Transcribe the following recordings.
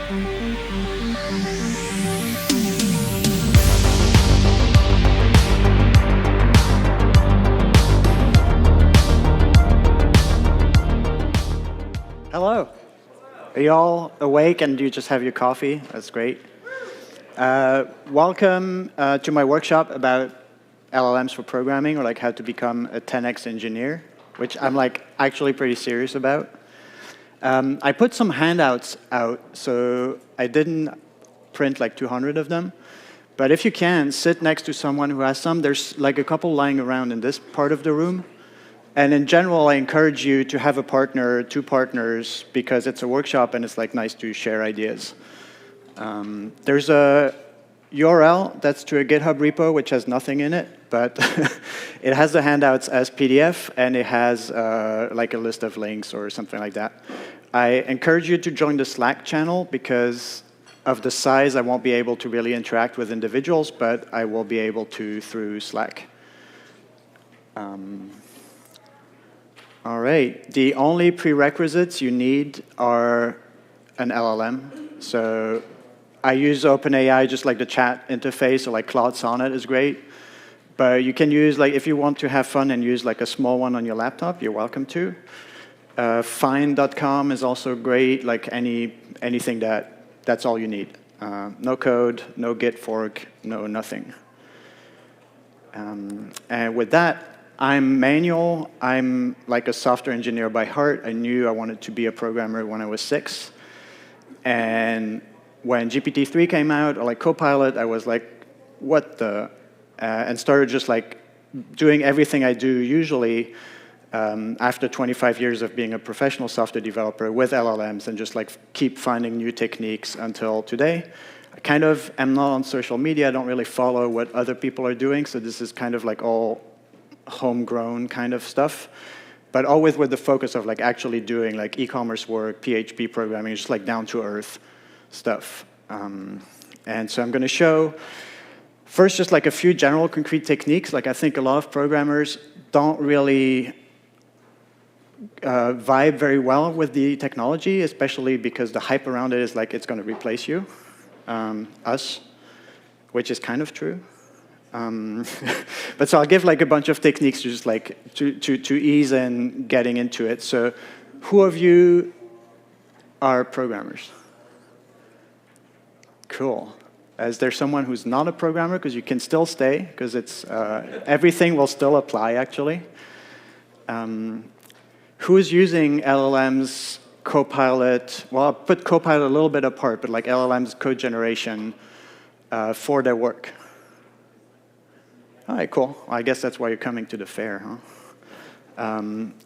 Hello. Are you all awake and do you just have your coffee? That's great. Welcome to my workshop about LLMs for programming, or like how to become a 10x engineer, which I'm like actually pretty serious about. I put some handouts out, so I didn't print like 200 of them. But if you can, sit next to someone who has some. There's like a couple lying around in this part of the room. And in general, I encourage you to have a partner, two partners, because it's a workshop and it's like nice to share ideas. There's a URL that's to a GitHub repo which has nothing in it, but it has the handouts as PDF and it has like a list of links or something like that. I encourage you to join the Slack channel because of the size, I won't be able to really interact with individuals, but I will be able to through Slack. All right, the only prerequisites you need are an LLM. So I use OpenAI, just like the chat interface, or like Claude Sonnet is great. But you can use, like, if you want to have fun and use like a small one on your laptop, you're welcome to. Find.com is also great, like anything that's all you need. No code, no Git fork, no nothing. And with that, I'm Manuel. I'm like a software engineer by heart. I knew I wanted to be a programmer when I was 6. And when GPT-3 came out, or like Copilot, I was like, what the? And started just like doing everything I do usually after 25 years of being a professional software developer with LLMs and just like keep finding new techniques until today. I kind of am not on social media. I don't really follow what other people are doing. So this is kind of like all homegrown kind of stuff, but always with the focus of like actually doing like e-commerce work, PHP programming, just like down to earth stuff. And so I'm going to show first just like a few general concrete techniques. Like I think a lot of programmers don't really vibe very well with the technology, especially because the hype around it is like it's going to replace you, us, which is kind of true. But so I'll give like a bunch of techniques to just like to ease in getting into it. So who of you are programmers? Cool. Is there someone who's not a programmer? Because you can still stay, because it's everything will still apply actually. Who's using LLMs, Copilot? Well, I'll put Copilot a little bit apart, but like LLMs code generation for their work. All right, cool. Well, I guess that's why you're coming to the fair, huh?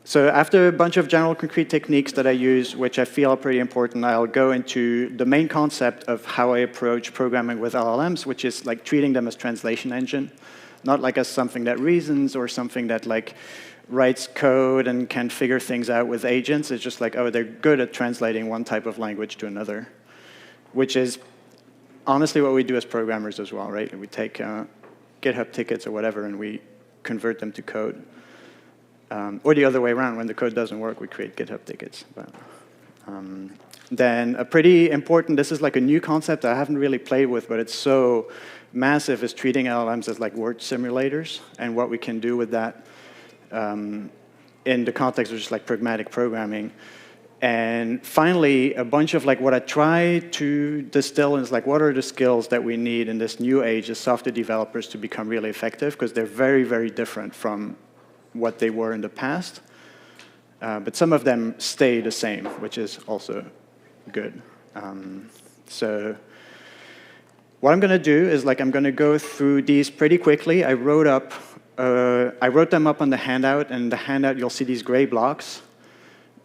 So after a bunch of general concrete techniques that I use, which I feel are pretty important, I'll go into the main concept of how I approach programming with LLMs, which is like treating them as translation engine, not like as something that reasons or something that like writes code and can figure things out with agents. It's just like, oh, they're good at translating one type of language to another, which is honestly what we do as programmers as well, right? We take GitHub tickets or whatever, and we convert them to code. Or the other way around, when the code doesn't work, we create GitHub tickets. But, then a pretty important, this is like a new concept I haven't really played with, but it's so massive, is treating LLMs as like word simulators, and what we can do with that in the context of just like pragmatic programming. And finally, a bunch of like what I try to distill is like what are the skills that we need in this new age as software developers to become really effective, because they're very, very different from what they were in the past. But some of them stay the same, which is also good. So what I'm going to do is like I'm going to go through these pretty quickly. I wrote them up on the handout, and in the handout you'll see these gray blocks.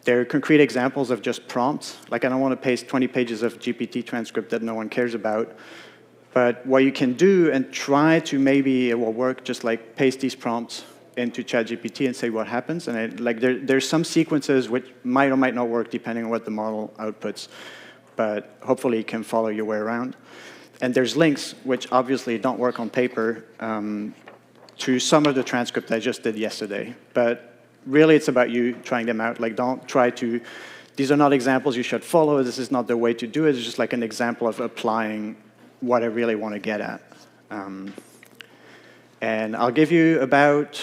They're concrete examples of just prompts. Like I don't want to paste 20 pages of GPT transcript that no one cares about. But what you can do and try to maybe it will work, just like paste these prompts into ChatGPT and say what happens. And there's some sequences which might or might not work depending on what the model outputs. But hopefully you can follow your way around. And there's links which obviously don't work on paper to some of the transcript I just did yesterday. But really, it's about you trying them out. Like, don't try to these are not examples you should follow. This is not the way to do it. It's just like an example of applying what I really want to get at. And I'll give you about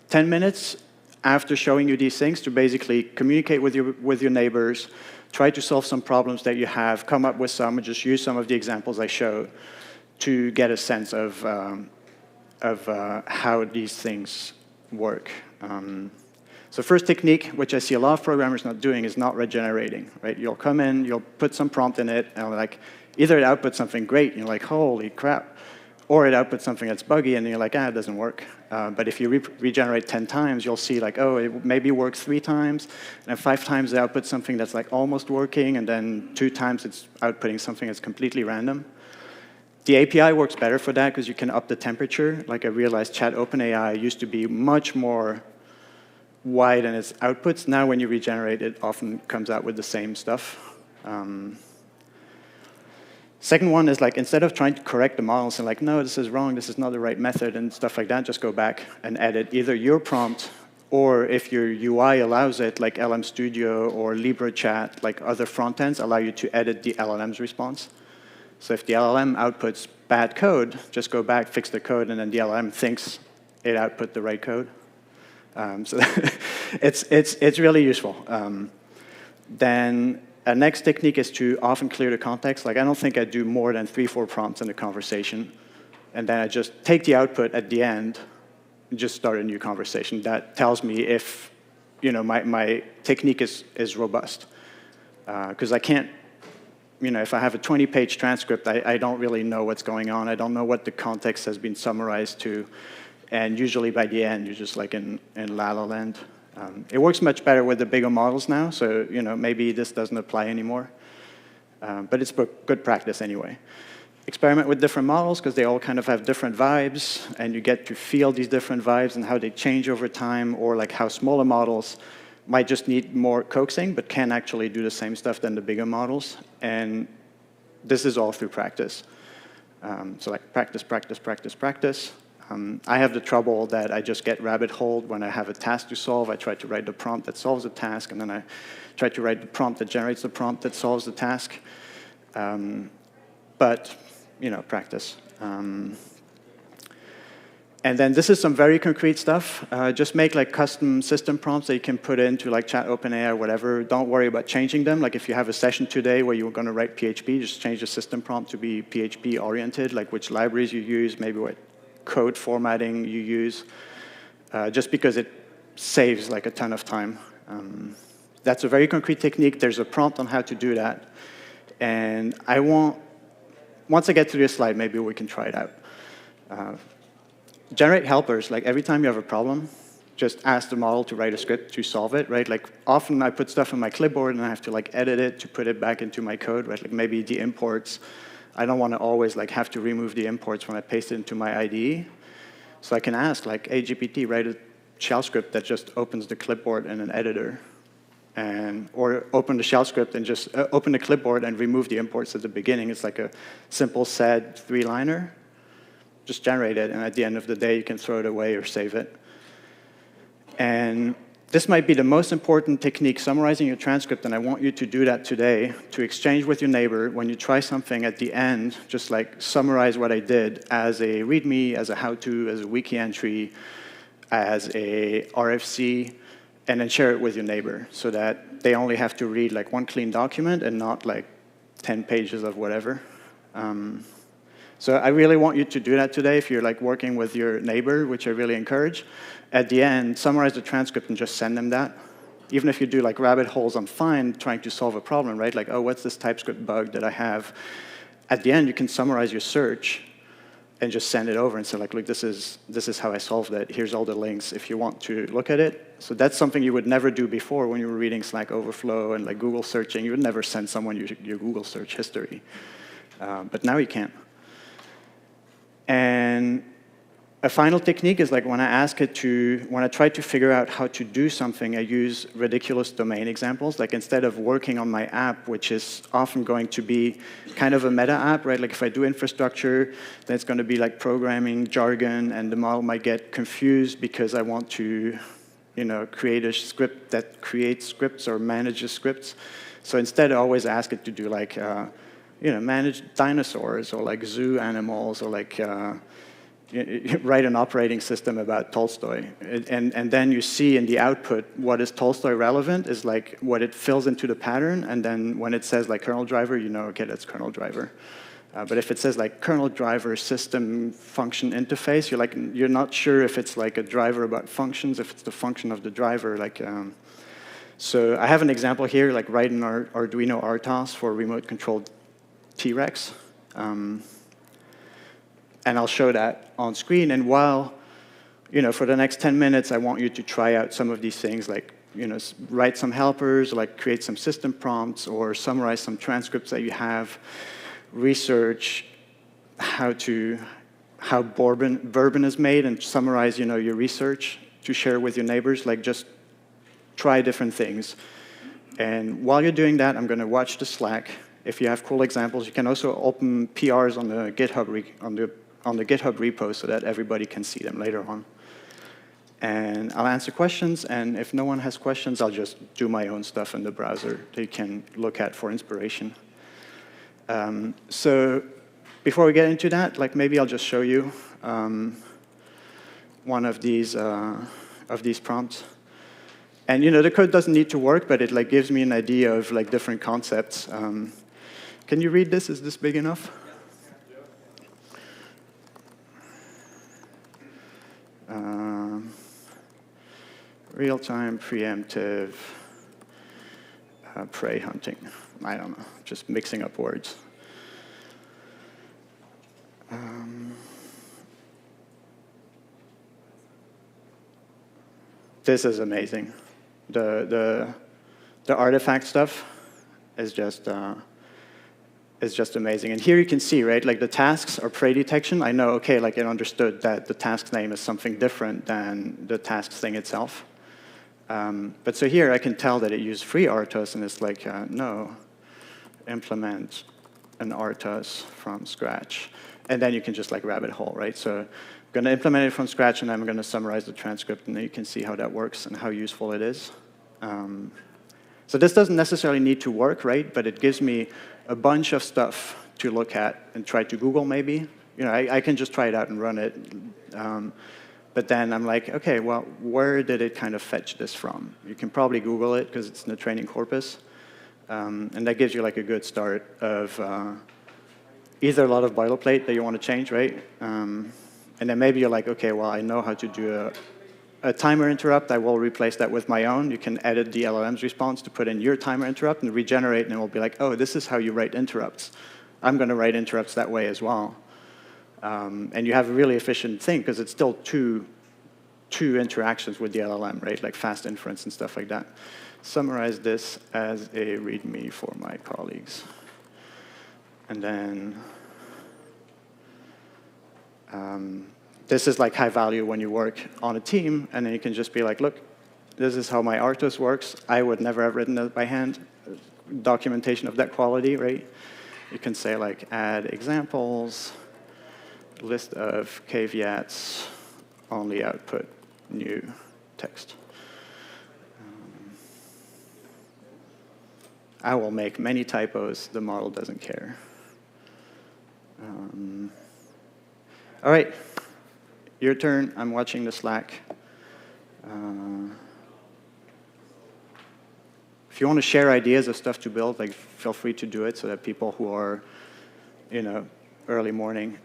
10 minutes after showing you these things to basically communicate with your neighbors, try to solve some problems that you have, come up with some, and just use some of the examples I showed to get a sense of how these things work. So first technique, which I see a lot of programmers not doing, is not regenerating, right? You'll come in, you'll put some prompt in it, and like either it outputs something great, and you're like, holy crap, or it outputs something that's buggy, and you're like, it doesn't work. But if you regenerate 10 times, you'll see like, oh, it maybe works 3 times, and then 5 times it outputs something that's like almost working, and then 2 times it's outputting something that's completely random. The API works better for that because you can up the temperature. Like I realized Chat OpenAI used to be much more wide in its outputs. Now when you regenerate, it often comes out with the same stuff. Second one is like, instead of trying to correct the models and like, no, this is wrong, this is not the right method and stuff like that, just go back and edit either your prompt or if your UI allows it, like LM Studio or LibreChat, like other front ends allow you to edit the LLM's response. So if the LLM outputs bad code, just go back, fix the code, and then the LLM thinks it output the right code. So it's really useful. Then a next technique is to often clear the context. Like I don't think I do more than 3-4 prompts in the conversation, and then I just take the output at the end and just start a new conversation. That tells me if my technique is robust. Because I can't, if I have a 20-page transcript, I don't really know what's going on. I don't know what the context has been summarized to. And usually by the end, you're just like in La La Land. It works much better with the bigger models now, so maybe this doesn't apply anymore. But it's good practice anyway. Experiment with different models because they all kind of have different vibes, and you get to feel these different vibes and how they change over time, or like how smaller models might just need more coaxing, but can actually do the same stuff than the bigger models. And this is all through practice. So like practice, practice, practice, practice. I have the trouble that I just get rabbit-holed when I have a task to solve. I try to write the prompt that solves the task, and then I try to write the prompt that generates the prompt that solves the task. But, practice. And then this is some very concrete stuff. Just make like custom system prompts that you can put into like Chat OpenAI or whatever. Don't worry about changing them. Like if you have a session today where you're going to write PHP, just change the system prompt to be PHP-oriented, like which libraries you use, maybe what code formatting you use, just because it saves like a ton of time. That's a very concrete technique. There's a prompt on how to do that. And once I get to this slide, maybe we can try it out. Generate helpers. Like every time you have a problem, just ask the model to write a script to solve it, right? Like often I put stuff on my clipboard and I have to like edit it to put it back into my code, right? Like maybe the imports. I don't want to always like have to remove the imports when I paste it into my IDE. So I can ask like, hey, GPT, write a shell script that just opens the clipboard in an editor. Or open the shell script and just open the clipboard and remove the imports at the beginning. It's like a simple sed 3-liner. Just generate it, and at the end of the day, you can throw it away or save it. And this might be the most important technique, summarizing your transcript, and I want you to do that today, to exchange with your neighbor. When you try something at the end, just like summarize what I did as a README, as a how-to, as a wiki entry, as a RFC, and then share it with your neighbor so that they only have to read like one clean document and not like 10 pages of whatever. So I really want you to do that today if you're like working with your neighbor, which I really encourage. At the end, summarize the transcript and just send them that. Even if you do like rabbit holes, I'm fine trying to solve a problem, right? Like, oh, what's this TypeScript bug that I have? At the end, you can summarize your search and just send it over and say, like, look, this is how I solved it. Here's all the links if you want to look at it. So that's something you would never do before when you were reading Stack Overflow and like Google searching. You would never send someone your Google search history. But now you can. And a final technique is like when I try to figure out how to do something, I use ridiculous domain examples. Like instead of working on my app, which is often going to be kind of a meta app, right? Like if I do infrastructure, then it's going to be like programming jargon, and the model might get confused because I want to create a script that creates scripts or manages scripts. So instead, I always ask it to do like, manage dinosaurs or like zoo animals or like write an operating system about Tolstoy. And then you see in the output what is Tolstoy relevant is like what it fills into the pattern. And then when it says like kernel driver, okay, that's kernel driver. But if it says like kernel driver system function interface, you're not sure if it's like a driver about functions, if it's the function of the driver. So I have an example here, like write an Arduino RTOS for remote controlled T-Rex. And I'll show that on screen. And while, for the next 10 minutes, I want you to try out some of these things, like, write some helpers, like create some system prompts, or summarize some transcripts that you have, research how bourbon is made, and summarize, your research to share with your neighbors. Like, just try different things. And while you're doing that, I'm going to watch the Slack. If you have cool examples, you can also open PRs on the GitHub repo so that everybody can see them later on. And I'll answer questions, and if no one has questions, I'll just do my own stuff in the browser that you can look at for inspiration. So before we get into that, like maybe I'll just show you one of these prompts. And the code doesn't need to work, but it like gives me an idea of like different concepts. Can you read this? Is this big enough? Real-time, preemptive, prey hunting. I don't know, just mixing up words. This is amazing. The artifact stuff is just amazing. And here you can see, right, like the tasks are prey detection. I know, okay, like it understood that the task name is something different than the task thing itself. But so here I can tell that it used free RTOS, and it's like, no, implement an RTOS from scratch. And then you can just like rabbit hole, right? So I'm going to implement it from scratch, and I'm going to summarize the transcript, and then you can see how that works and how useful it is. So this doesn't necessarily need to work, right? But it gives me a bunch of stuff to look at and try to Google maybe. I can just try it out and run it. But then I'm like, okay, well, where did it kind of fetch this from? You can probably Google it because it's in the training corpus. And that gives you like a good start of either a lot of boilerplate that you want to change, right? And then maybe you're like, okay, well, I know how to do a timer interrupt. I will replace that with my own. You can edit the LLM's response to put in your timer interrupt and regenerate, and it will be like, oh, this is how you write interrupts. I'm going to write interrupts that way as well. And you have a really efficient thing because it's still two interactions with the LLM, right? Like fast inference and stuff like that. Summarize this as a README for my colleagues. And then this is like high value when you work on a team, and then you can just be like, look, this is how my RTOS works. I would never have written that by hand. Documentation of that quality, right? You can say like add examples, list of caveats, only output new text. I will make many typos. The model doesn't care. All right, your turn. I'm watching the Slack. If you want to share ideas of stuff to build, like feel free to do it so that people who are, early morning.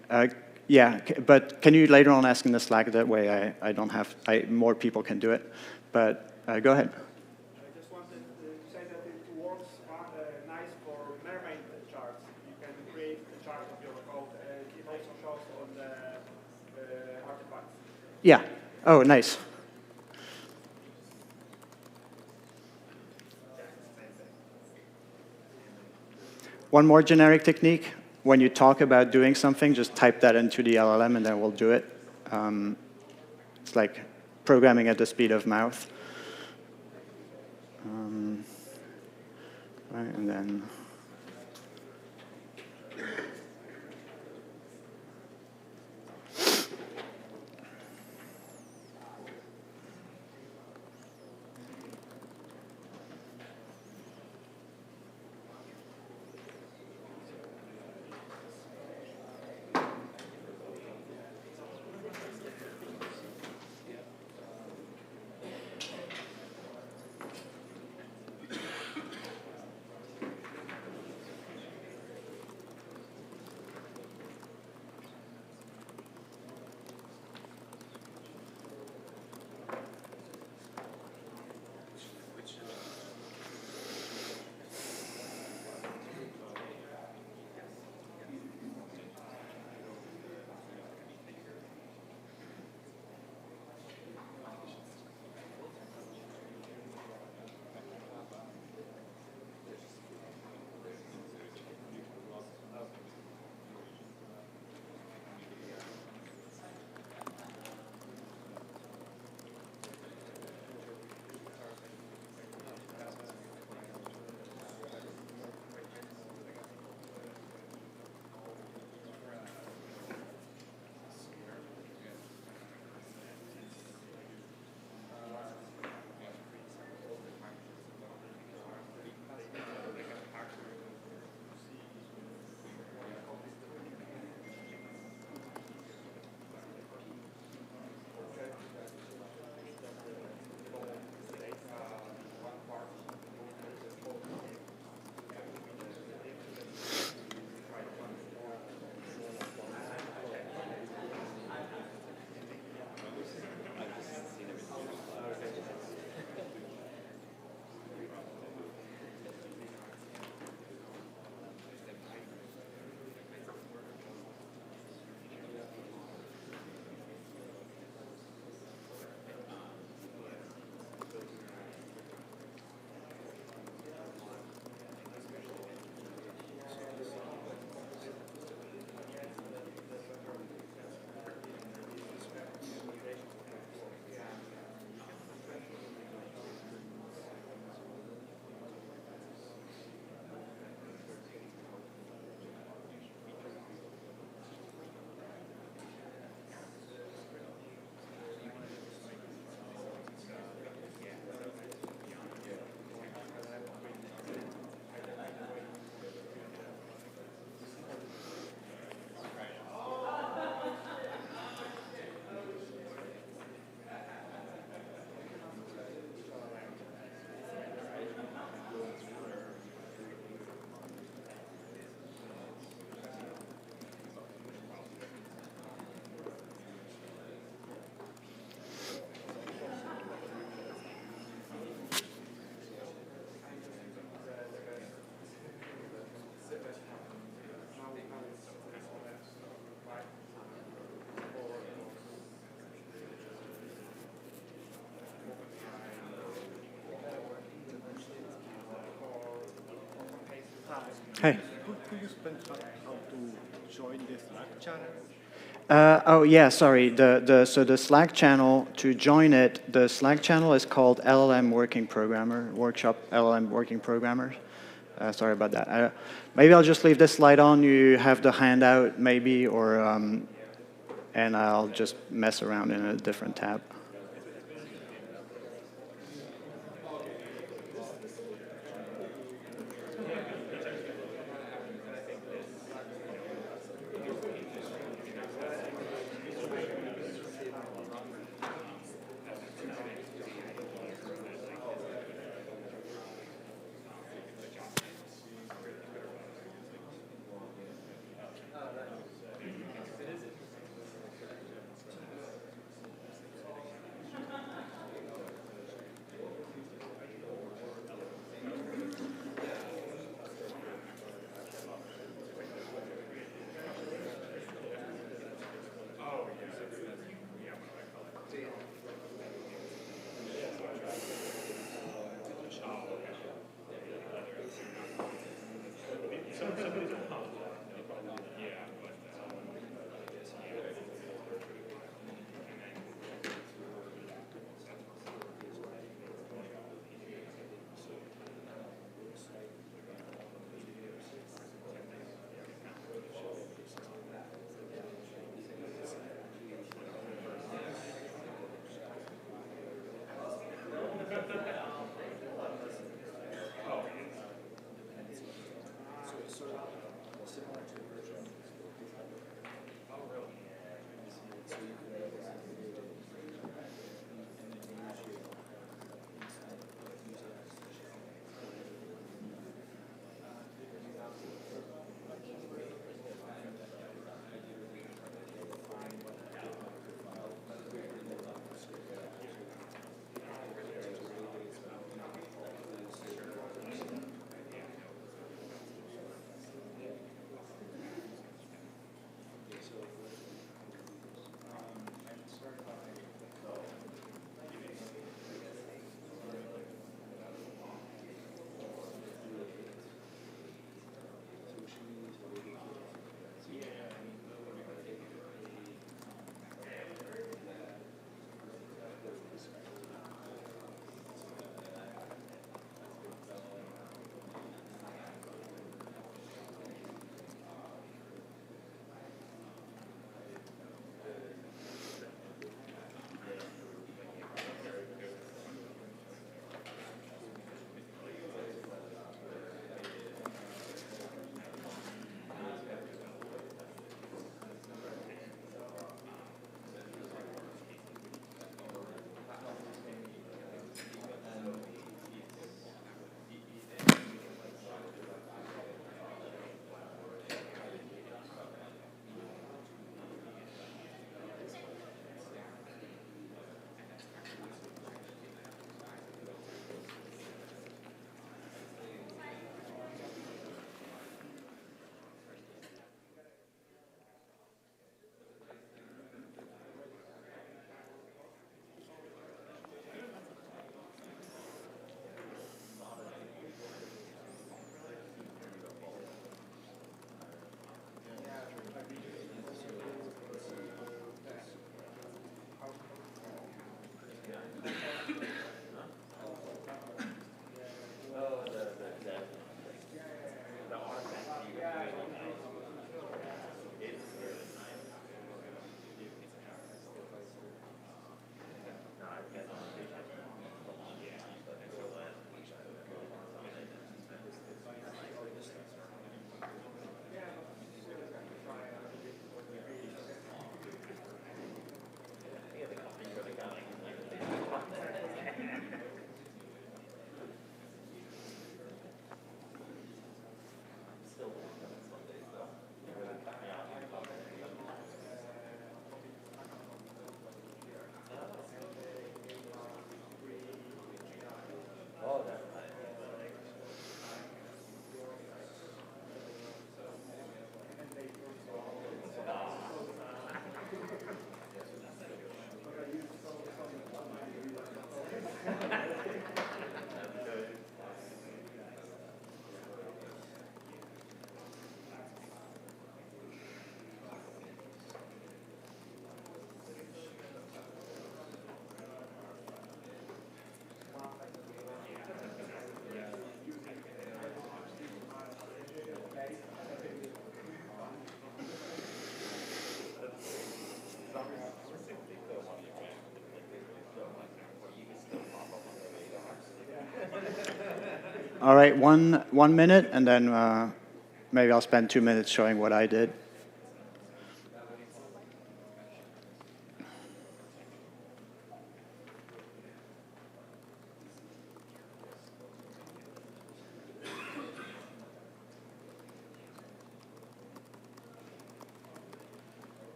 Yeah, but can you later on ask in the Slack? That way I don't have, more people can do it. But go ahead. I just wanted to say that it works nice for mermaid charts. You can create a chart of your code. It also shows on the artifacts. Yeah. Oh, nice. One more generic technique. When you talk about doing something, just type that into the LLM, and then we'll do it. It's like programming at the speed of mouth. Right, and then Hey. Could you explain how to join the Slack channel? Oh yeah, sorry. So the Slack channel, to join it, the Slack channel is called LLM Working Programmer, Workshop LLM Working Programmers. Sorry about that. Maybe I'll just leave this slide on. You have the handout maybe, or and I'll just mess around in a different tab. All right, one minute, and then maybe I'll spend 2 minutes showing what I did.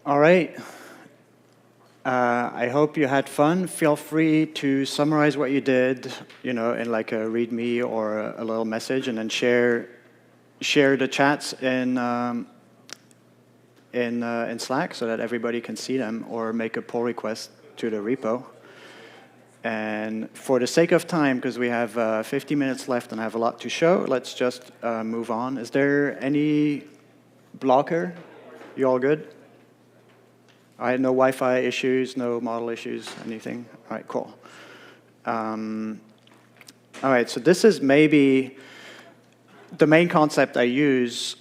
All right. I hope you had fun. Feel free to summarize what you did, in like a README or a little message, and then share the chats in Slack so that everybody can see them, or make a pull request to the repo. And for the sake of time, because we have 50 minutes left and I have a lot to show, let's just move on. Is there any blocker? You all good? I had no Wi-Fi issues, no model issues, anything? All right, cool. All right, so this is maybe the main concept I use,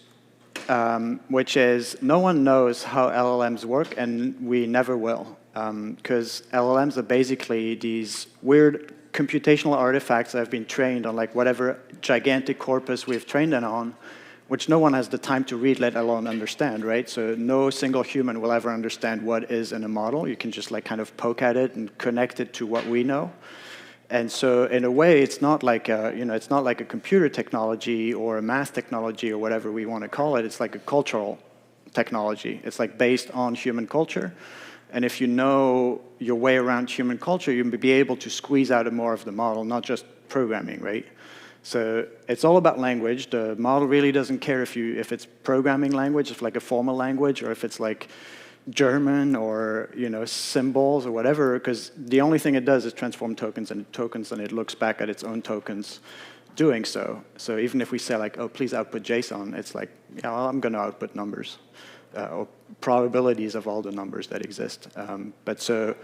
which is no one knows how LLMs work, and we never will. Because LLMs are basically these weird computational artifacts that have been trained on like whatever gigantic corpus we've trained them on, which no one has the time to read, let alone understand, right? So no single human will ever understand what is in a model. You can just like kind of poke at it and connect it to what we know. And so in a way, it's not like it's not like a computer technology or a math technology or whatever we want to call it. It's like a cultural technology. It's like based on human culture. And if you know your way around human culture, you'll be able to squeeze out more of the model, not just programming, right? So it's all about language. The model really doesn't care if it's programming language, if like a formal language, or if it's like German or symbols or whatever, because the only thing it does is transform tokens, and it looks back at its own tokens doing so. So even if we say like, oh, please output JSON, it's like, yeah, well, I'm going to output numbers. Or probabilities of all the numbers that exist. But so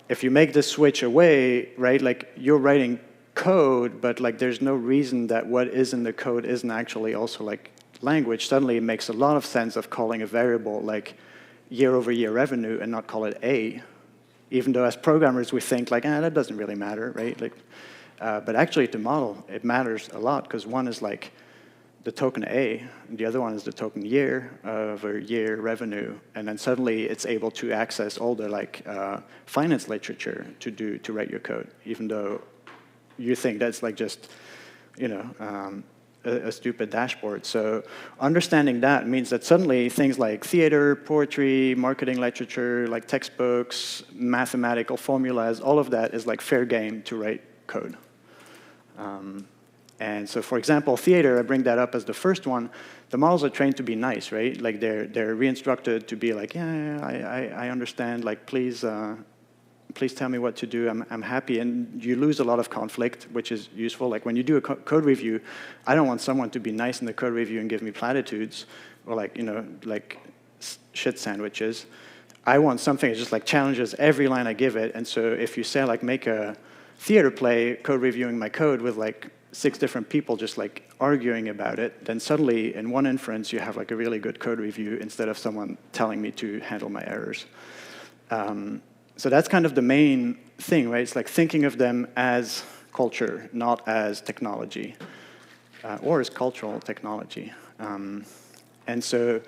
if you make this switch away, right, like you're writing code, but like there's no reason that what is in the code isn't actually also like language. Suddenly it makes a lot of sense of calling a variable like year-over-year revenue and not call it A, even though as programmers we think like, that doesn't really matter, right? Like, but actually to model, it matters a lot, because one is like the token A, and the other one is the token year over year revenue, and then suddenly it's able to access all the like finance literature to write your code, even though you think that's like just a stupid dashboard. So understanding that means that suddenly things like theater, poetry, marketing literature, like textbooks, mathematical formulas, all of that is like fair game to write code. And so, for example, theater, I bring that up as the first one. The models are trained to be nice, right? Like they're re-instructed to be like, yeah, I understand. Like, please tell me what to do. I'm happy. And you lose a lot of conflict, which is useful. Like when you do a code review, I don't want someone to be nice in the code review and give me platitudes or like like shit sandwiches. I want something that just like challenges every line I give it. And so if you say like make a theater play code reviewing my code with like 6 different people just like arguing about it, then suddenly in one inference you have like a really good code review instead of someone telling me to handle my errors. So that's kind of the main thing, right? It's like thinking of them as culture, not as technology, or as cultural technology. And so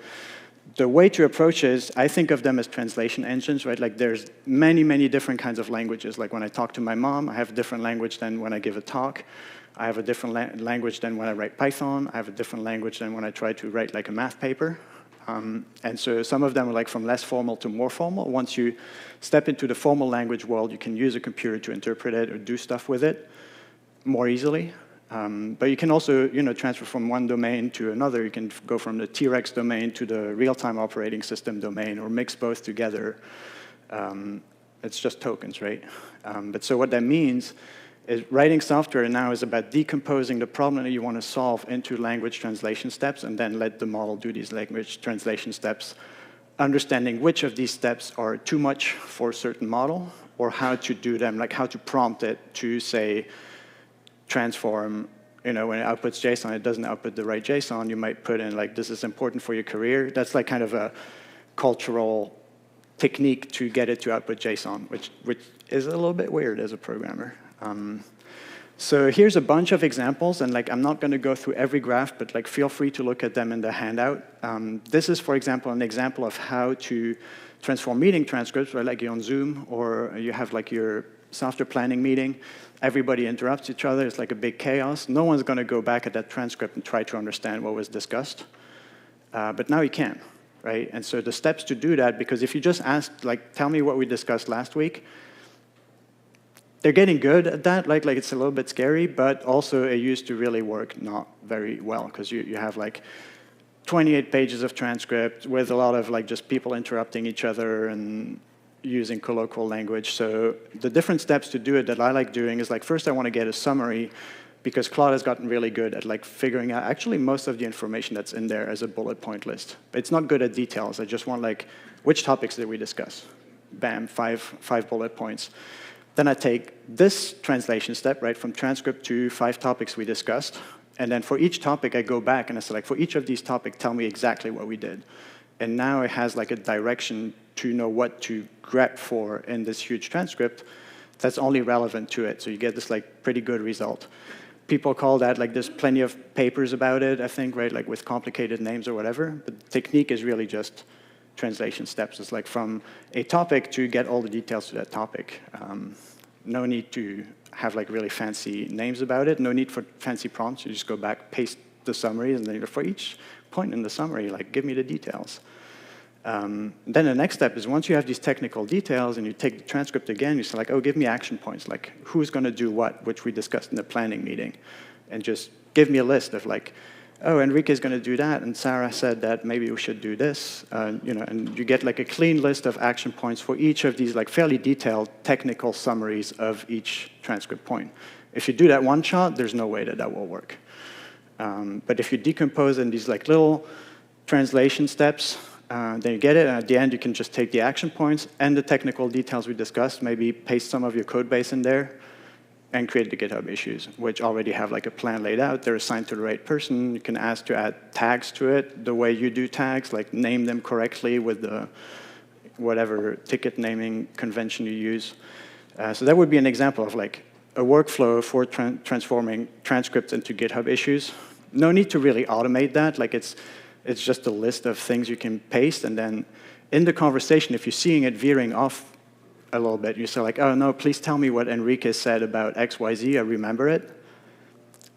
the way to approach is, I think of them as translation engines, right? Like there's many, many different kinds of languages. Like when I talk to my mom, I have a different language than when I give a talk. I have a different language than when I write Python. I have a different language than when I try to write like a math paper. And so some of them are like from less formal to more formal. Once you step into the formal language world, you can use a computer to interpret it or do stuff with it more easily. But you can also, transfer from one domain to another. You can go from the T-Rex domain to the real-time operating system domain, or mix both together. It's just tokens, right? But so what that means is writing software now is about decomposing the problem that you want to solve into language translation steps, and then let the model do these language translation steps, understanding which of these steps are too much for a certain model, or how to do them, like how to prompt it to, say, transform, when it outputs JSON, it doesn't output the right JSON. You might put in, like, this is important for your career. That's like kind of a cultural technique to get it to output JSON, which is a little bit weird as a programmer. So here's a bunch of examples, and like I'm not going to go through every graph, but like feel free to look at them in the handout. This is, for example, an example of how to transform meeting transcripts, right? Like you're on Zoom, or you have like your software planning meeting. Everybody interrupts each other. It's like a big chaos. No one's going to go back at that transcript and try to understand what was discussed. But now you can, right? And so the steps to do that, because if you just ask, like, tell me what we discussed last week, they're getting good at that. Like it's a little bit scary, but also it used to really work not very well, because you have like 28 pages of transcript with a lot of like just people interrupting each other and using colloquial language. So the different steps to do it that I like doing is like, first I want to get a summary, because Claude has gotten really good at like figuring out actually most of the information that's in there as a bullet point list. It's not good at details. I just want like, which topics did we discuss? Bam, five bullet points. Then I take this translation step, right, from transcript to 5 topics we discussed. And then for each topic, I go back and I select, for each of these topics, tell me exactly what we did. And now it has like a direction to know what to grep for in this huge transcript that's only relevant to it. So you get this like pretty good result. People call that, like, there's plenty of papers about it, I think, right, like with complicated names or whatever. But the technique is really just translation steps. It's like from a topic to get all the details to that topic. No need to have like really fancy names about it. No need for fancy prompts. You just go back, paste the summary, and then for each point in the summary, like, give me the details. Then the next step is, once you have these technical details and you take the transcript again, you say like, oh, give me action points, like who's going to do what, which we discussed in the planning meeting. And just give me a list of like, oh, Enrique's going to do that, and Sarah said that maybe we should do this. And you get like a clean list of action points for each of these like fairly detailed technical summaries of each transcript point. If you do that one shot, there's no way that that will work. But if you decompose in these like little translation steps, then you get it, and at the end you can just take the action points and the technical details we discussed, maybe paste some of your code base in there, and create the GitHub issues, which already have like a plan laid out. They're assigned to the right person. You can ask to add tags to it the way you do tags, like name them correctly with the whatever ticket naming convention you use. So that would be an example of like a workflow for transforming transcripts into GitHub issues. No need to really automate that. Like it's just a list of things you can paste, and then in the conversation, if you're seeing it veering off a little bit, you say like, oh no, please tell me what Enrique said about XYZ, I remember it.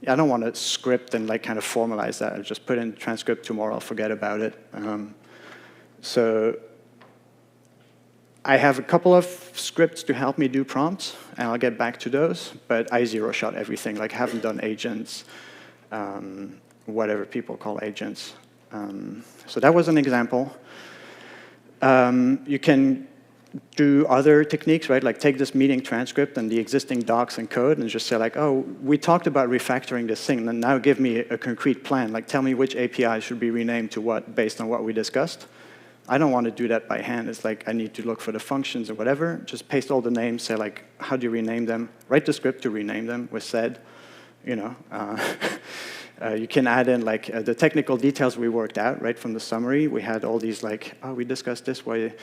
I don't want to script and like kind of formalize that. I'll just put in transcript tomorrow, I'll forget about it. So I have a couple of scripts to help me do prompts, and I'll get back to those, but I zero-shot everything. Like I haven't done agents, whatever people call agents. So that was an example. You can do other techniques, right? Like take this meeting transcript and the existing docs and code and just say like, oh, we talked about refactoring this thing, and now give me a concrete plan. Like tell me which API should be renamed to what based on what we discussed. I don't want to do that by hand. It's like I need to look for the functions or whatever. Just paste all the names, say like, how do you rename them? Write the script to rename them with sed, You can add in like the technical details we worked out, right, from the summary. We had all these like, oh, we discussed this way.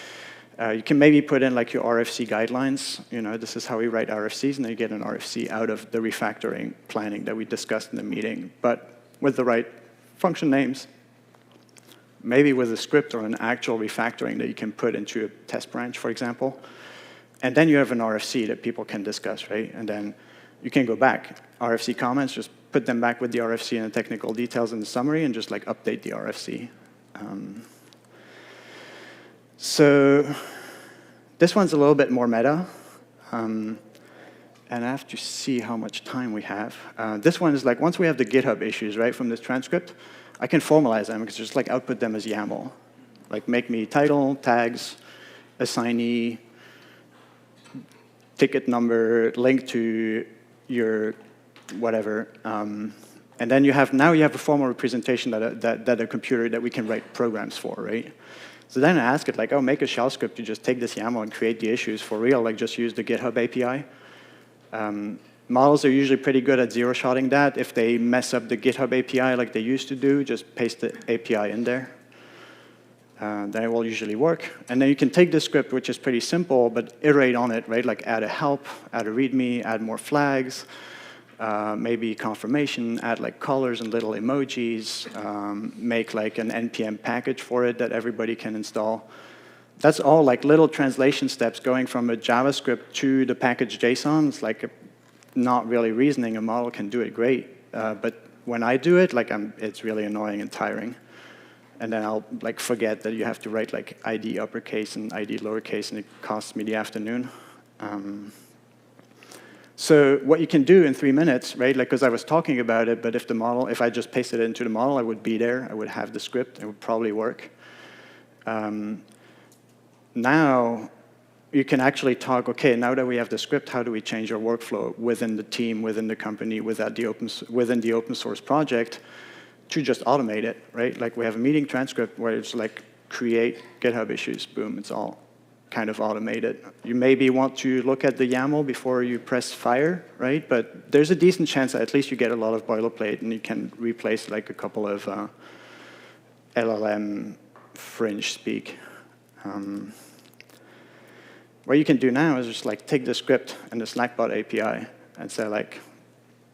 You can maybe put in like your RFC guidelines. This is how we write RFCs, and then you get an RFC out of the refactoring planning that we discussed in the meeting, but with the right function names. Maybe with a script or an actual refactoring that you can put into a test branch, for example. And then you have an RFC that people can discuss, right? And then you can go back. RFC comments, just put them back with the RFC and the technical details in the summary, and just like update the RFC. So this one's a little bit more meta. And I have to see how much time we have. This one is like, once we have the GitHub issues, right, from this transcript, I can formalize them, because just like output them as YAML. Like make me title, tags, assignee, ticket number, link to your whatever. And then now you have a formal representation that a computer that we can write programs for, right? So then I ask it, like, oh, make a shell script to just take this YAML and create the issues for real, like just use the GitHub API. Models are usually pretty good at zero-shotting that. If they mess up the GitHub API like they used to do, just paste the API in there. Then it will usually work. And then you can take this script, which is pretty simple, but iterate on it, right? Like add a help, add a README, add more flags, maybe confirmation, add like colors and little emojis, make like an NPM package for it that everybody can install. That's all like little translation steps going from a JavaScript to the package JSON. It's like not really reasoning. A model can do it great. But when I do it, like it's really annoying and tiring. And then I'll like forget that you have to write like ID uppercase and ID lowercase, and it costs me the afternoon. So what you can do in 3 minutes, right? Like, because I was talking about it, but if I just pasted it into the model, I would be there. I would have the script. It would probably work. Now you can actually talk, okay, now that we have the script, how do we change our workflow within the team, within the company, within the open source project to just automate it, right? Like we have a meeting transcript where it's like create GitHub issues, boom, it's all kind of automated. You maybe want to look at the YAML before you press fire, right? But there's a decent chance that at least you get a lot of boilerplate and you can replace like a couple of LLM fringe speak. What you can do now is just like take the script and the Slackbot API and say like,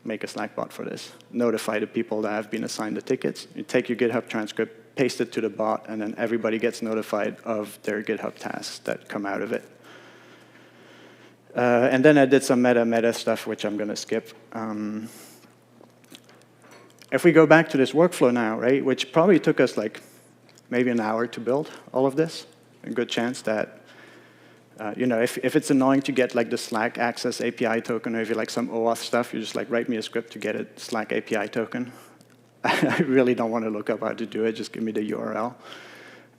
make a Slackbot for this. Notify the people that have been assigned the tickets. You take your GitHub transcript, paste it to the bot, and then everybody gets notified of their GitHub tasks that come out of it. And then I did some meta stuff, which I'm going to skip. If we go back to this workflow now, right, which probably took us like maybe an hour to build all of this, a good chance that you know, if it's annoying to get like the Slack access API token, or if you like some OAuth stuff, you just like write me a script to get a Slack API token. I really don't want to look up how to do it. Just give me the URL.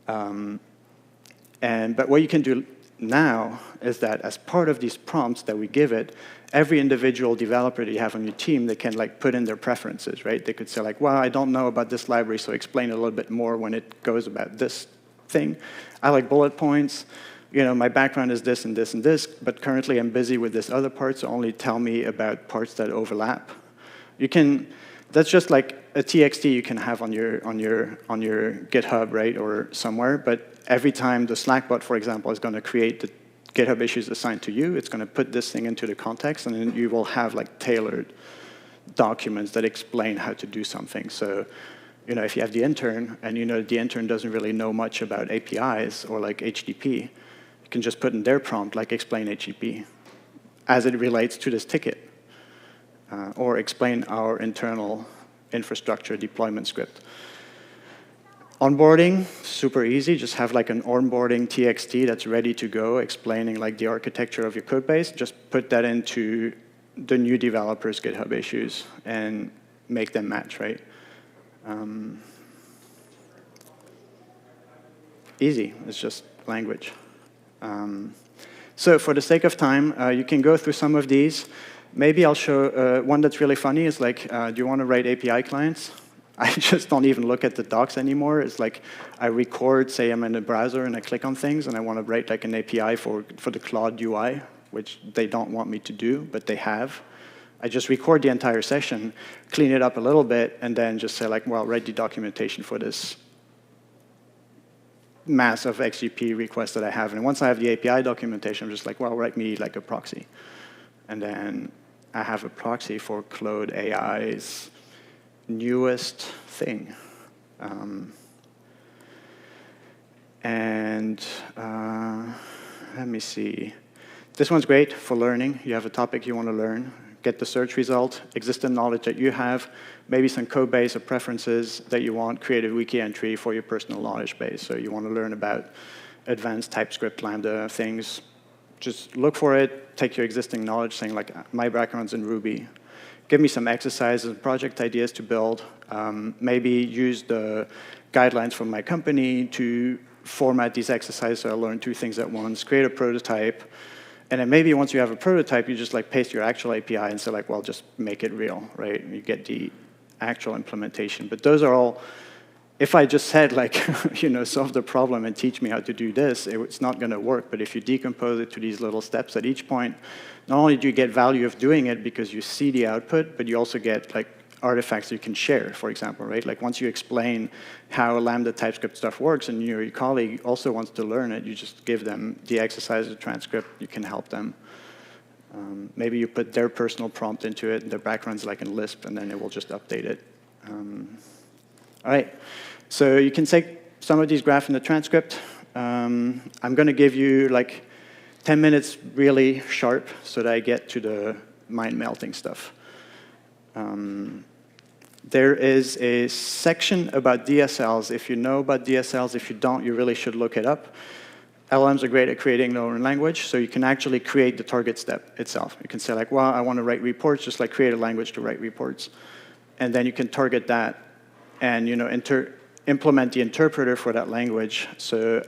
But what you can do now is that as part of these prompts that we give it, every individual developer that you have on your team, they can like put in their preferences, right? They could say like, well, I don't know about this library, so explain a little bit more when it goes about this thing. I like bullet points. You know, my background is this and this and this, but currently I'm busy with this other part, so only tell me about parts that overlap. You can, that's just like a TXT you can have on your GitHub, right, or somewhere, but every time the Slackbot, for example, is going to create the GitHub issues assigned to you, it's going to put this thing into the context, and then you will have like tailored documents that explain how to do something. So, you know, if you have the intern, and you know the intern doesn't really know much about APIs or like HTTP, can just put in their prompt, like explain HTTP as it relates to this ticket, or explain our internal infrastructure deployment script. Onboarding, super easy. Just have like an onboarding TXT that's ready to go, explaining like the architecture of your code base. Just put that into the new developers' GitHub issues and make them match, right? Easy, it's just language. So for the sake of time, you can go through some of these. Maybe I'll show one that's really funny is like, do you want to write API clients? I just don't even look at the docs anymore. It's like I record, say I'm in a browser and I click on things and I want to write like an API for the Claude UI, which they don't want me to do, but they have. I just record the entire session, clean it up a little bit, and then just say like, well, write the documentation for this mass of XGP requests that I have. And once I have the API documentation, I'm just like, well, write me like a proxy. And then I have a proxy for Claude AI's newest thing. Let me see. This one's great for learning. You have a topic you want to learn. get the search result, existing knowledge that you have, maybe some code base or preferences that you want, create a wiki entry for your personal knowledge base. So you want to learn about advanced TypeScript, Lambda things. Just look for it, take your existing knowledge, saying like, my background's in Ruby. Give me some exercises and project ideas to build. Maybe use the guidelines from my company to format these exercises so I learn 2 things at once, create a prototype, and then maybe once you have a prototype, you just like paste your actual API and say like, well, just make it real, right? You get the actual implementation. But those are all, if I just said like, solve the problem and teach me how to do this, it's not going to work. But if you decompose it to these little steps at each point, not only do you get value of doing it because you see the output, but you also get like artifacts you can share, for example, right? Like once you explain how Lambda TypeScript stuff works and your colleague also wants to learn it, you just give them the exercise, the transcript, you can help them. Maybe you put their personal prompt into it, their background's like in Lisp, and then it will just update it. All right, so you can take some of these graphs in the transcript. I'm going to give you like 10 minutes really sharp so that I get to the mind-melting stuff. There is a section about DSLs. If you know about DSLs, if you don't, you really should look it up. LLMs are great at creating their own language, so you can actually create the target step itself. You can say like, well, I want to write reports, just like create a language to write reports. And then you can target that and implement the interpreter for that language. So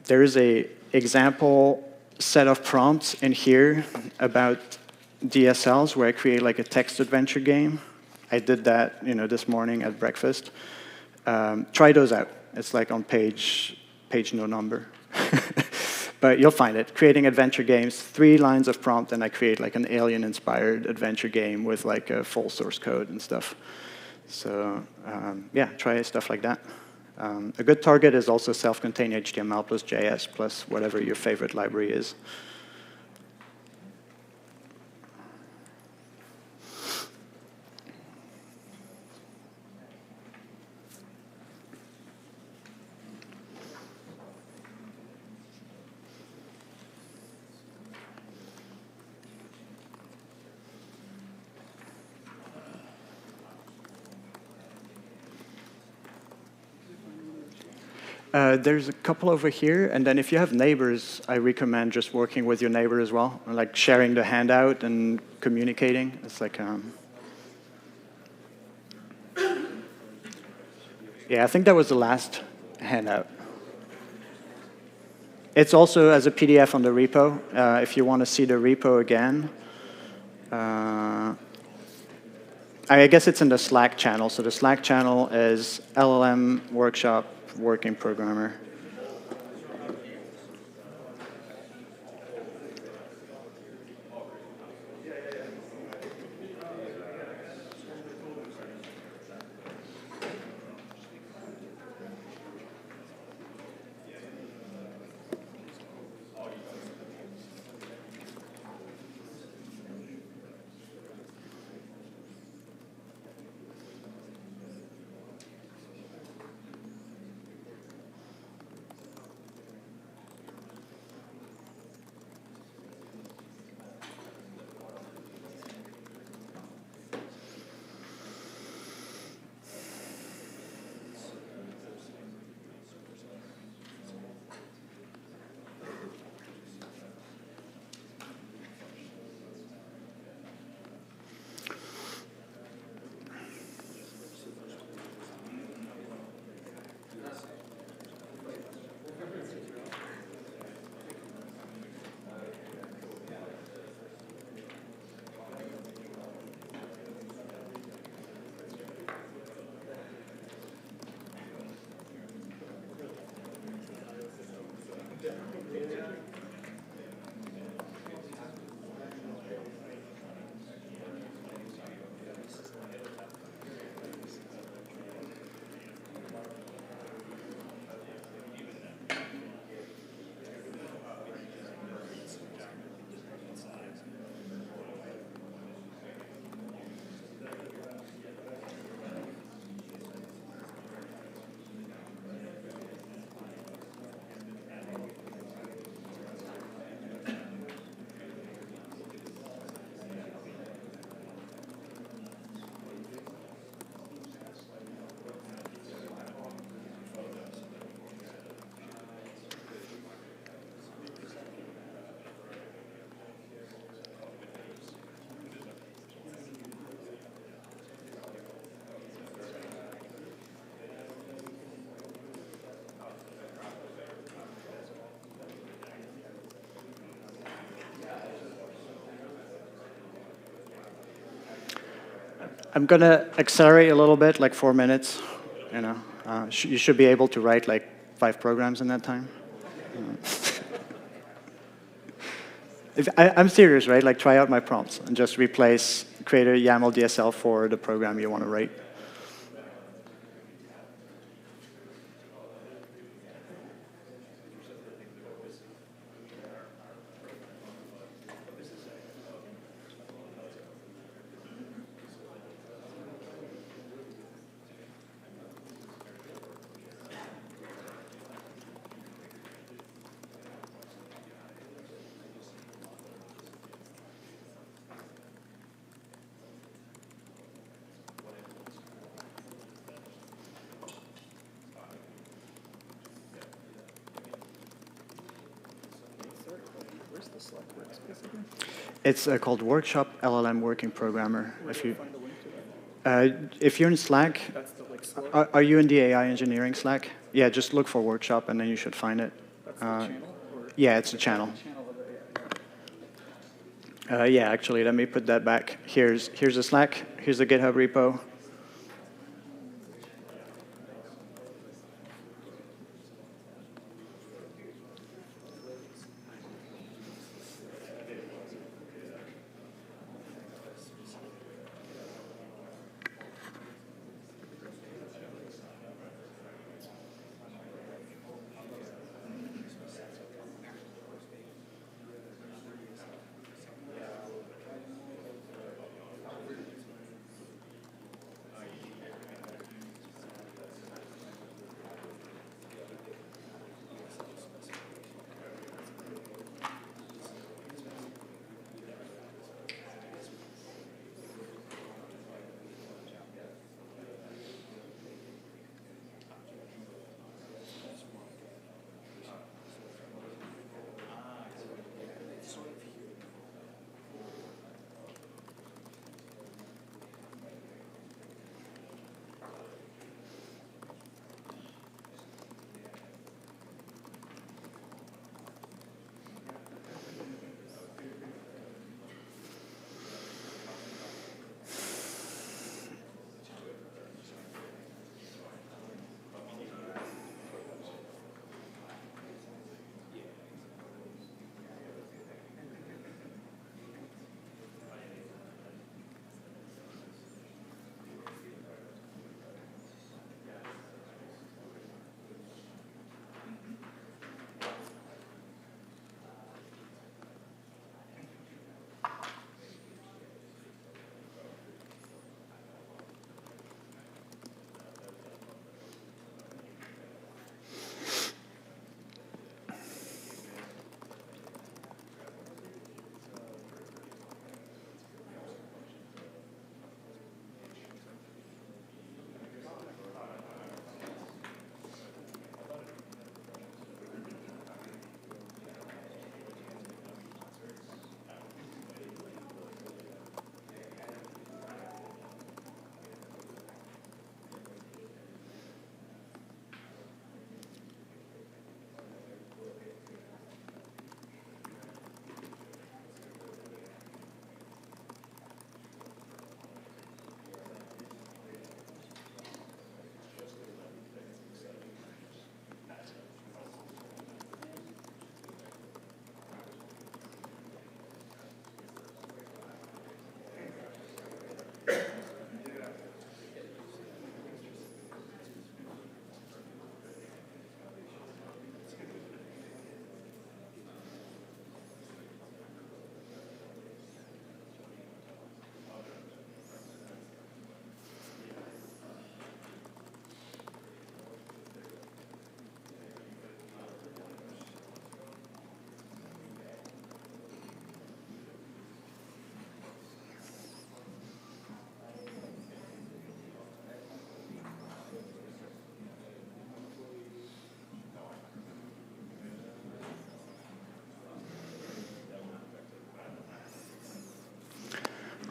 there is a example set of prompts in here about DSLs where I create like a text adventure game. I did that this morning at breakfast. Try those out. It's like on page no number. But you'll find it. Creating adventure games, 3 lines of prompt, and I create like an alien-inspired adventure game with like a full source code and stuff. So yeah, try stuff like that. A good target is also self-contained HTML plus JS plus whatever your favorite library is. There's a couple over here, and then if you have neighbors, I recommend just working with your neighbor as well, like sharing the handout and communicating. It's like, yeah, I think that was the last handout. It's also as a PDF on the repo. If you want to see the repo again, I guess it's in the Slack channel. So the Slack channel is LLM Workshop Working Programmer. I'm going to accelerate a little bit, like 4 minutes. You know, you should be able to write like 5 programs in that time. I'm serious, right? Like, try out my prompts and just create a YAML DSL for the program you want to write. Where's the Slack workspace again? It's called Workshop LLM Working Programmer. Where do you find the link to that? If you're in Slack, That's the like Slack. are you in the AI engineering Slack? Yeah, just look for Workshop and then you should find it. That's the channel? Or Yeah, it's a channel. channel of the AI. Yeah, actually, let me put that back. Here's the Slack. Here's the GitHub repo.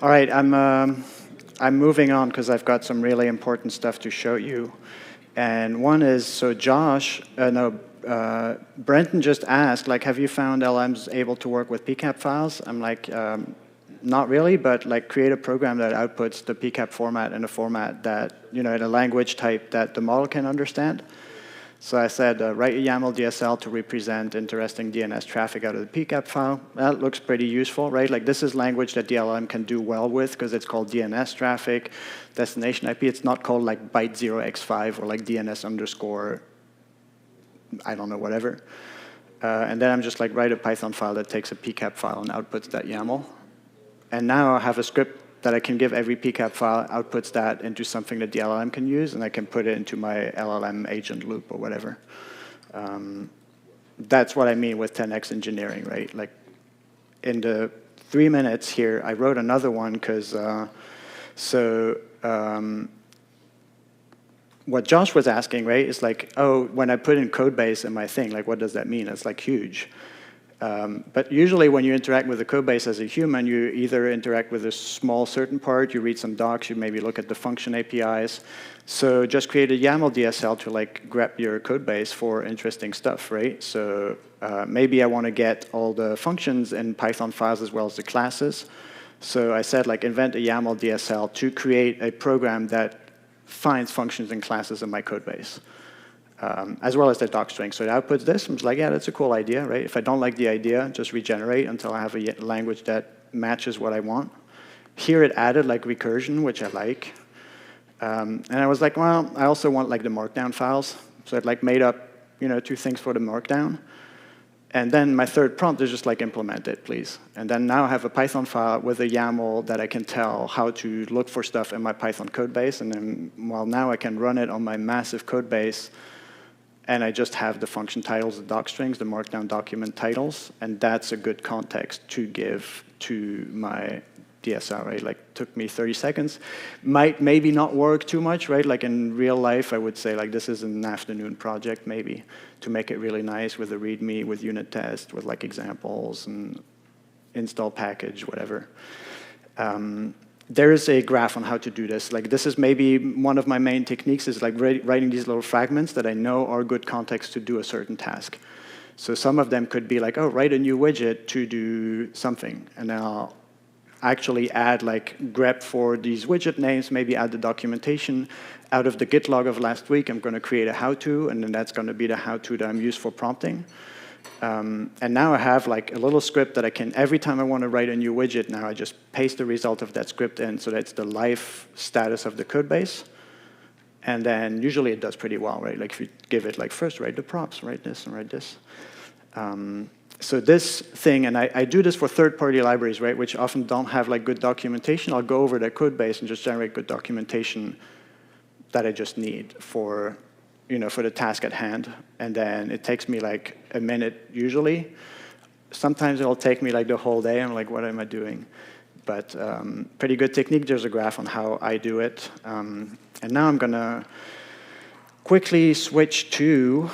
All right, I'm moving on because I've got some really important stuff to show you. And one is, so Brenton just asked, like, have you found LLMs able to work with PCAP files? I'm like, not really, but like create a program that outputs the PCAP format in a format that, in a language type that the model can understand. So I said, write a YAML DSL to represent interesting DNS traffic out of the PCAP file. That looks pretty useful, right? Like this is language that the LLM can do well with because it's called DNS traffic, destination IP. It's not called like byte 0x5 or like DNS underscore, I don't know, whatever. And then I'm just like write a Python file that takes a PCAP file and outputs that YAML. And now I have a script that I can give every PCAP file, outputs that into something that the LLM can use, and I can put it into my LLM agent loop or whatever. That's what I mean with 10x engineering, right? Like in the 3 minutes here, I wrote another one because what Josh was asking, right, is like, oh, when I put in codebase in my thing, like what does that mean? It's like huge. But usually when you interact with the codebase as a human, you either interact with a small certain part, you read some docs, you maybe look at the function APIs. So just create a YAML DSL to like grab your codebase for interesting stuff, right? So maybe I want to get all the functions in Python files as well as the classes. So I said like invent a YAML DSL to create a program that finds functions and classes in my codebase. As well as the doc string. So it outputs this. I'm just like, yeah, that's a cool idea, right? If I don't like the idea, just regenerate until I have a language that matches what I want. Here it added like recursion, which I like. And I was like, well, I also want like the markdown files. So it like made up, 2 things for the markdown. And then my third prompt is just like implement it, please. And then now I have a Python file with a YAML that I can tell how to look for stuff in my Python code base. And then, well, now I can run it on my massive code base. And I just have the function titles, the doc strings, the markdown document titles. And that's a good context to give to my DSL, right? Like, took me 30 seconds. Might maybe not work too much, right? Like in real life, I would say like this is an afternoon project maybe to make it really nice with a README, with unit test, with like examples and install package, whatever. There is a graph on how to do this. Like this is maybe one of my main techniques is like writing these little fragments that I know are good context to do a certain task. So some of them could be like, oh, write a new widget to do something. And then I'll actually add like grep for these widget names, maybe add the documentation. Out of the Git log of last week, I'm going to create a how-to, and then that's going to be the how-to that I'm used for prompting. And now I have like a little script that I can, every time I want to write a new widget, now I just paste the result of that script in, so that's the live status of the code base. And then usually it does pretty well, right? Like if you give it like first write the props, write this and write this. So this thing, and I do this for third-party libraries, right, which often don't have like good documentation. I'll go over their code base and just generate good documentation that I just need for, for the task at hand. And then it takes me like a minute usually. Sometimes it'll take me like the whole day. I'm like, what am I doing? But pretty good technique. There's a graph on how I do it. And now I'm going to quickly switch to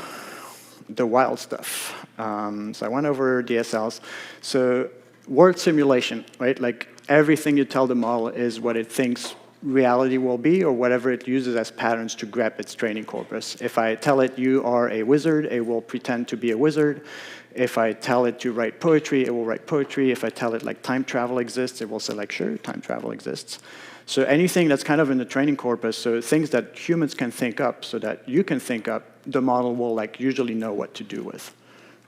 the wild stuff. So I went over DSLs. So word simulation, right? Like everything you tell the model is what it thinks reality will be or whatever it uses as patterns to grab its training corpus. If I tell it you are a wizard, it will pretend to be a wizard. If I tell it to write poetry, it will write poetry. If I tell it like time travel exists, it will say like, sure, time travel exists. So anything that's kind of in the training corpus, so things that humans can think up so that you can think up, the model will like usually know what to do with,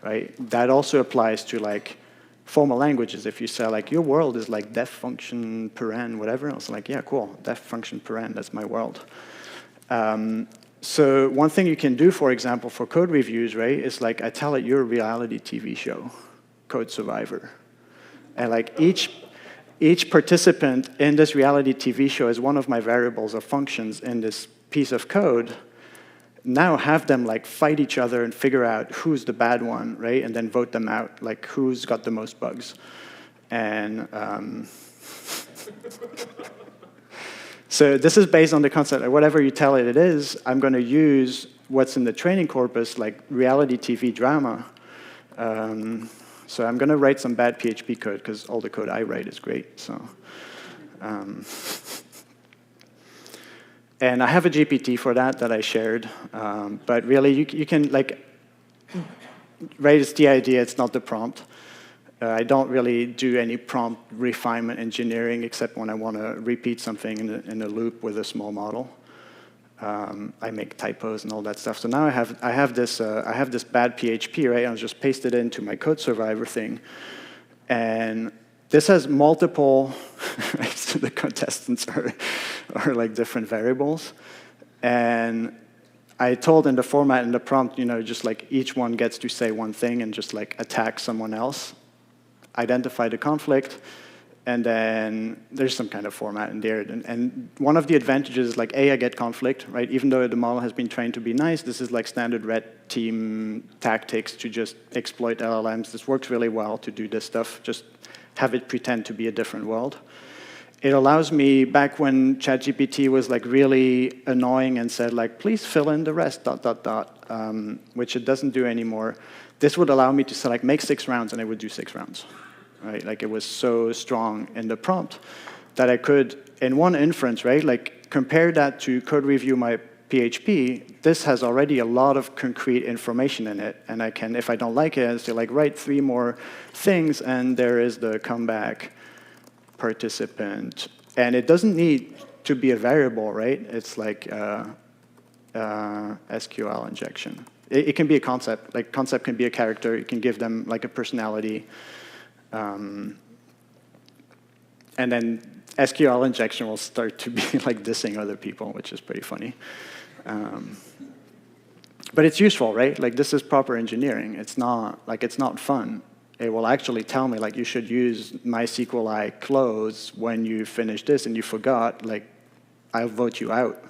right? That also applies to like formal languages. If you say like your world is like def function paren, whatever, it's like, yeah, cool, def function paren, that's my world. So one thing you can do, for example, for code reviews, right, is like I tell it you're a reality TV show, Code Survivor. And like each participant in this reality TV show is one of my variables or functions in this piece of code. Now have them like fight each other and figure out who's the bad one, right? And then vote them out, like who's got the most bugs. And so this is based on the concept that whatever you tell it is, I'm going to use what's in the training corpus, like reality TV drama. So I'm going to write some bad PHP code, because all the code I write is great. So, and I have a GPT for that I shared. But really, you can, like, right, it's the idea, it's not the prompt. I don't really do any prompt refinement engineering except when I want to repeat something in a loop with a small model. I make typos and all that stuff. So now I have this bad PHP, right? I'll just paste it into my code survivor thing, and this has multiple. Right, so the contestants are like different variables, and I told in the format in the prompt, just like each one gets to say one thing and just like attack someone else, identify the conflict. And then there's some kind of format in there. And one of the advantages is like, I get conflict, right? Even though the model has been trained to be nice, this is like standard red team tactics to just exploit LLMs. This works really well to do this stuff, just have it pretend to be a different world. It allows me, back when ChatGPT was like really annoying and said like, please fill in the rest, ... which it doesn't do anymore. This would allow me to select, make 6 rounds, and it would do 6 rounds. Right? Like it was so strong in the prompt that I could, in one inference, right, like compare that to code review my PHP. This has already a lot of concrete information in it, and I can, if I don't like it, I say like write 3 more things, and there is the comeback participant, and it doesn't need to be a variable, right? It's like SQL injection. It can be a concept. Like concept can be a character. You can give them like a personality. And then SQL injection will start to be like dissing other people, which is pretty funny. But it's useful, right? Like this is proper engineering. It's not fun. It will actually tell me like you should use MySQLi close when you finish this and you forgot, like I'll vote you out.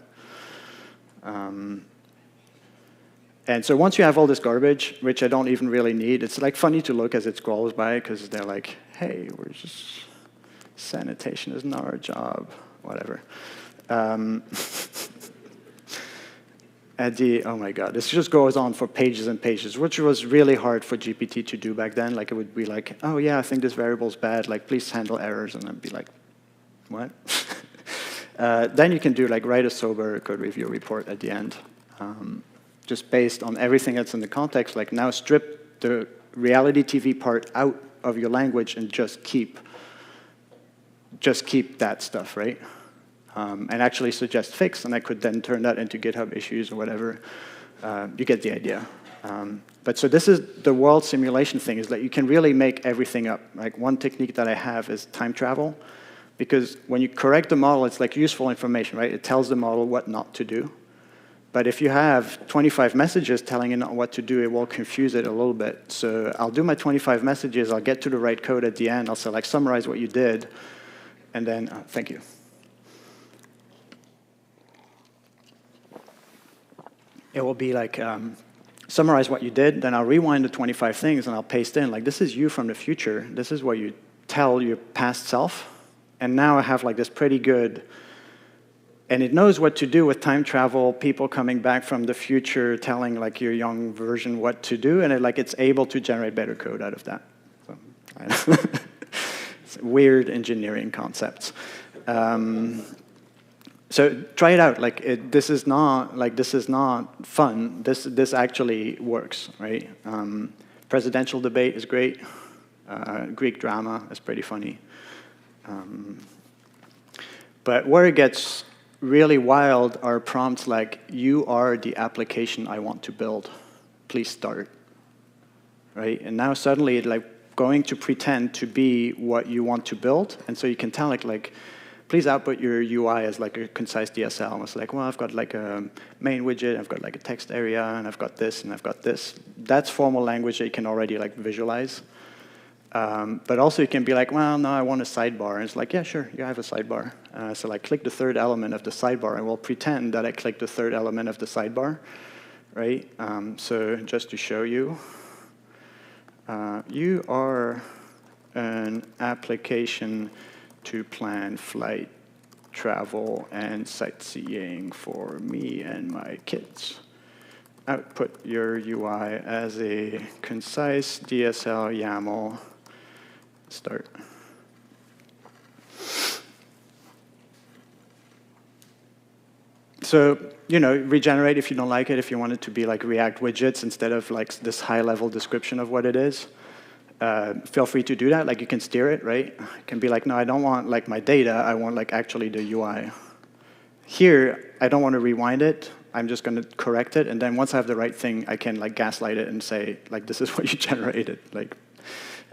And so once you have all this garbage, which I don't even really need, it's like funny to look as it scrolls by because they're like, hey, we're just, sanitation is not our job, whatever. Oh my God, this just goes on for pages and pages, which was really hard for GPT to do back then. Like it would be like, oh yeah, I think this variable's bad, like please handle errors, and I'd be like, what? Then you can do like write a sober code review report at the end. Just based on everything that's in the context, like now strip the reality TV part out of your language and just keep that stuff, right? And actually suggest fix, and I could then turn that into GitHub issues or whatever. You get the idea. But so this is the world simulation thing, is that you can really make everything up. Like one technique that I have is time travel, because when you correct the model, it's like useful information, right? It tells the model what not to do. But if you have 25 messages telling it what to do, it will confuse it a little bit. So I'll do my 25 messages, I'll get to the right code at the end, I'll say like summarize what you did, and then, thank you. It will be like, summarize what you did, then I'll rewind the 25 things and I'll paste in, like this is you from the future, this is what you tell your past self, and now I have like this pretty good. And it knows what to do with time travel, people coming back from the future telling like your young version what to do, and it's able to generate better code out of that. So, it's weird engineering concepts. So try it out. Like this is not fun. This actually works, right? Presidential debate is great. Greek drama is pretty funny. But where it gets really wild are prompts like, you are the application I want to build. Please start. Right? And now suddenly it's like going to pretend to be what you want to build. And so you can tell it like, please output your UI as like a concise DSL. And it's like, well, I've got like a main widget, I've got like a text area, and I've got this, and I've got this. That's formal language that you can already like visualize. But also you can be like, well, no, I want a sidebar. And it's like, yeah, sure, you have a sidebar. So like click the third element of the sidebar, and we'll pretend that I clicked the third element of the sidebar, right? So just to show you, you are an application to plan flight, travel, and sightseeing for me and my kids. Output your UI as a concise DSL YAML. Start. So, regenerate if you don't like it, if you want it to be like React widgets instead of like this high-level description of what it is. feel free to do that. Like you can steer it, right? You can be like, no, I don't want like my data. I want like actually the UI. Here, I don't want to rewind it. I'm just going to correct it, and then once I have the right thing, I can like gaslight it and say like, this is what you generated. Like,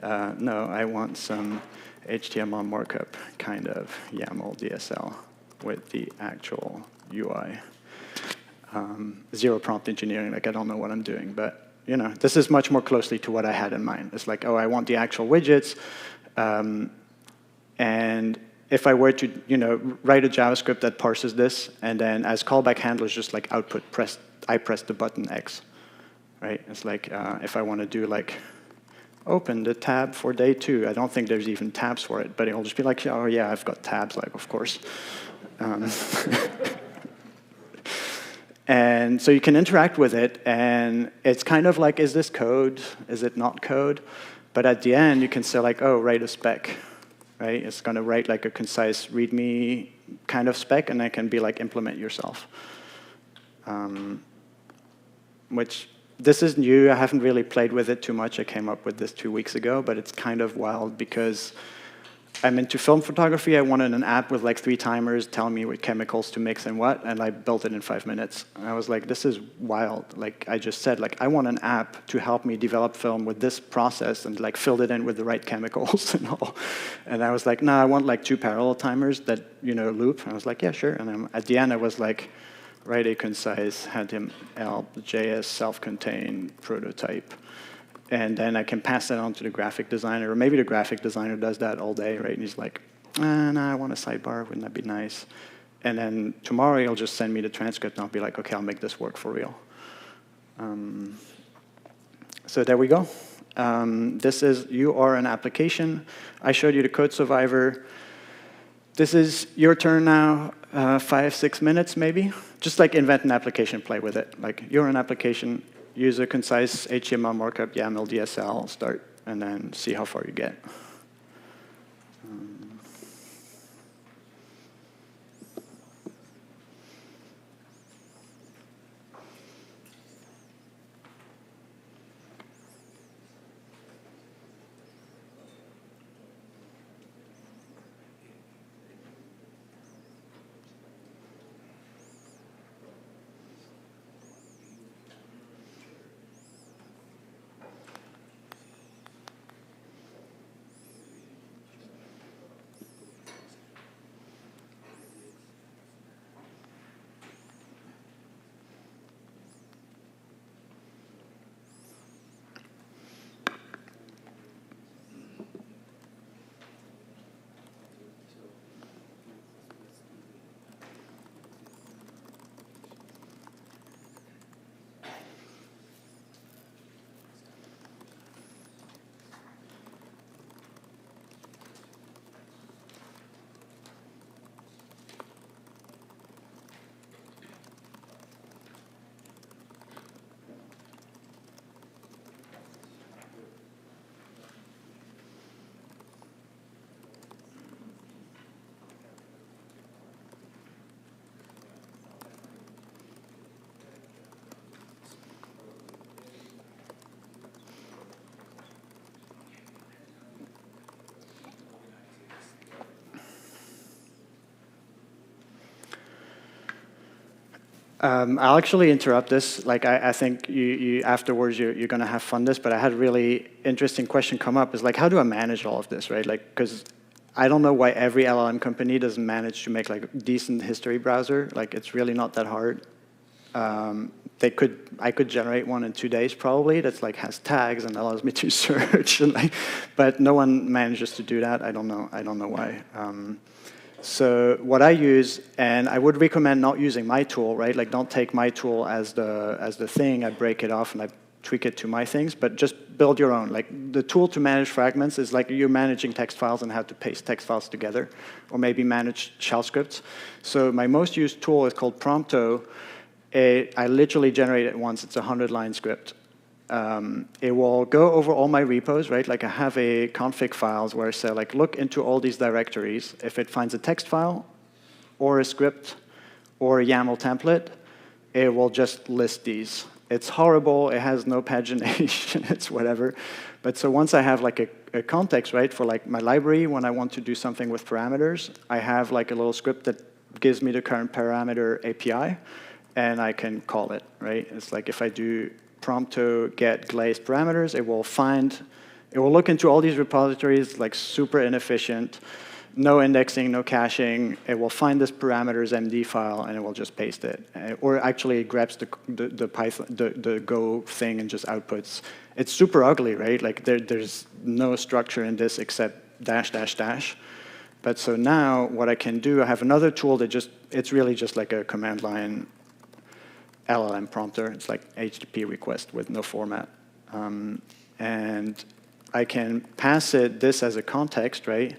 no, I want some HTML markup kind of YAML DSL with the actual UI. Zero prompt engineering, like I don't know what I'm doing, but you know, this is much more closely to what I had in mind. It's like, oh, I want the actual widgets, and if I were to, you know, write a JavaScript that parses this, and then as callback handlers, just like output, I press the button X, right? It's like if I want to do like open the tab for day 2, I don't think there's even tabs for it, but it'll just be like, oh yeah, I've got tabs, like of course. And so you can interact with it, and it's kind of like, is this code? Is it not code? But at the end, you can say like, oh, write a spec, right? It's going to write like a concise README kind of spec, and it can be like, implement yourself. Which, this is new. I haven't really played with it too much. I came up with this 2 weeks ago, but it's kind of wild because I'm into film photography. I wanted an app with like 3 timers telling me what chemicals to mix and what, and I built it in 5 minutes. And I was like, this is wild. Like I just said, like I want an app to help me develop film with this process, and like filled it in with the right chemicals and all. And I was like, no, I want like 2 parallel timers that, you know, loop. And I was like, yeah, sure. And then at the end, I was like, write a concise HTML.js self-contained prototype. And then I can pass that on to the graphic designer, or maybe the graphic designer does that all day, right? And he's like, no, I want a sidebar, wouldn't that be nice? And then tomorrow he'll just send me the transcript, and I'll be like, okay, I'll make this work for real. So there we go. This is, you are an application. I showed you the code survivor. This is your turn now, 5, 6 minutes maybe. Just like invent an application, play with it. Like you're an application, use a concise HTML markup, YAML, DSL, start, and then see how far you get. I'll actually interrupt this. Like I think you afterwards you're going to have fun this, but I had a really interesting question come up. Is like, how do I manage all of this, right? Like, because I don't know why every LLM company doesn't manage to make like a decent history browser. Like, it's really not that hard. I could generate one in 2 days probably. That's like has tags and allows me to search, and like, but no one manages to do that. I don't know why. So what I use, and I would recommend not using my tool, right? Like, don't take my tool as the thing. I break it off and I tweak it to my things, but just build your own. Like, the tool to manage fragments is like you're managing text files and how to paste text files together, or maybe manage shell scripts. So my most used tool is called Prompto. I literally generate it once. It's a 100-line script. It will go over all my repos, right? Like, I have a config files where I say, like, look into all these directories. If it finds a text file or a script or a YAML template, it will just list these. it's horrible, it has no pagination, it's whatever. But so once I have like a context, right, for like my library, when I want to do something with parameters, I have like a little script that gives me the current parameter API, and I can call it, right? It's like if I do prompt to get glazed parameters, it will look into all these repositories, like super inefficient, no indexing, no caching. It will find this parameters MD file, and it will just paste it. Or actually, it grabs the Python, the Go thing, and just outputs. It's super ugly, right? Like there's no structure in this except dash dash dash. But so now, what I can do, I have another tool that it's really just like a command line LLM prompter. It's like HTTP request with no format, and I can pass it this as a context, right?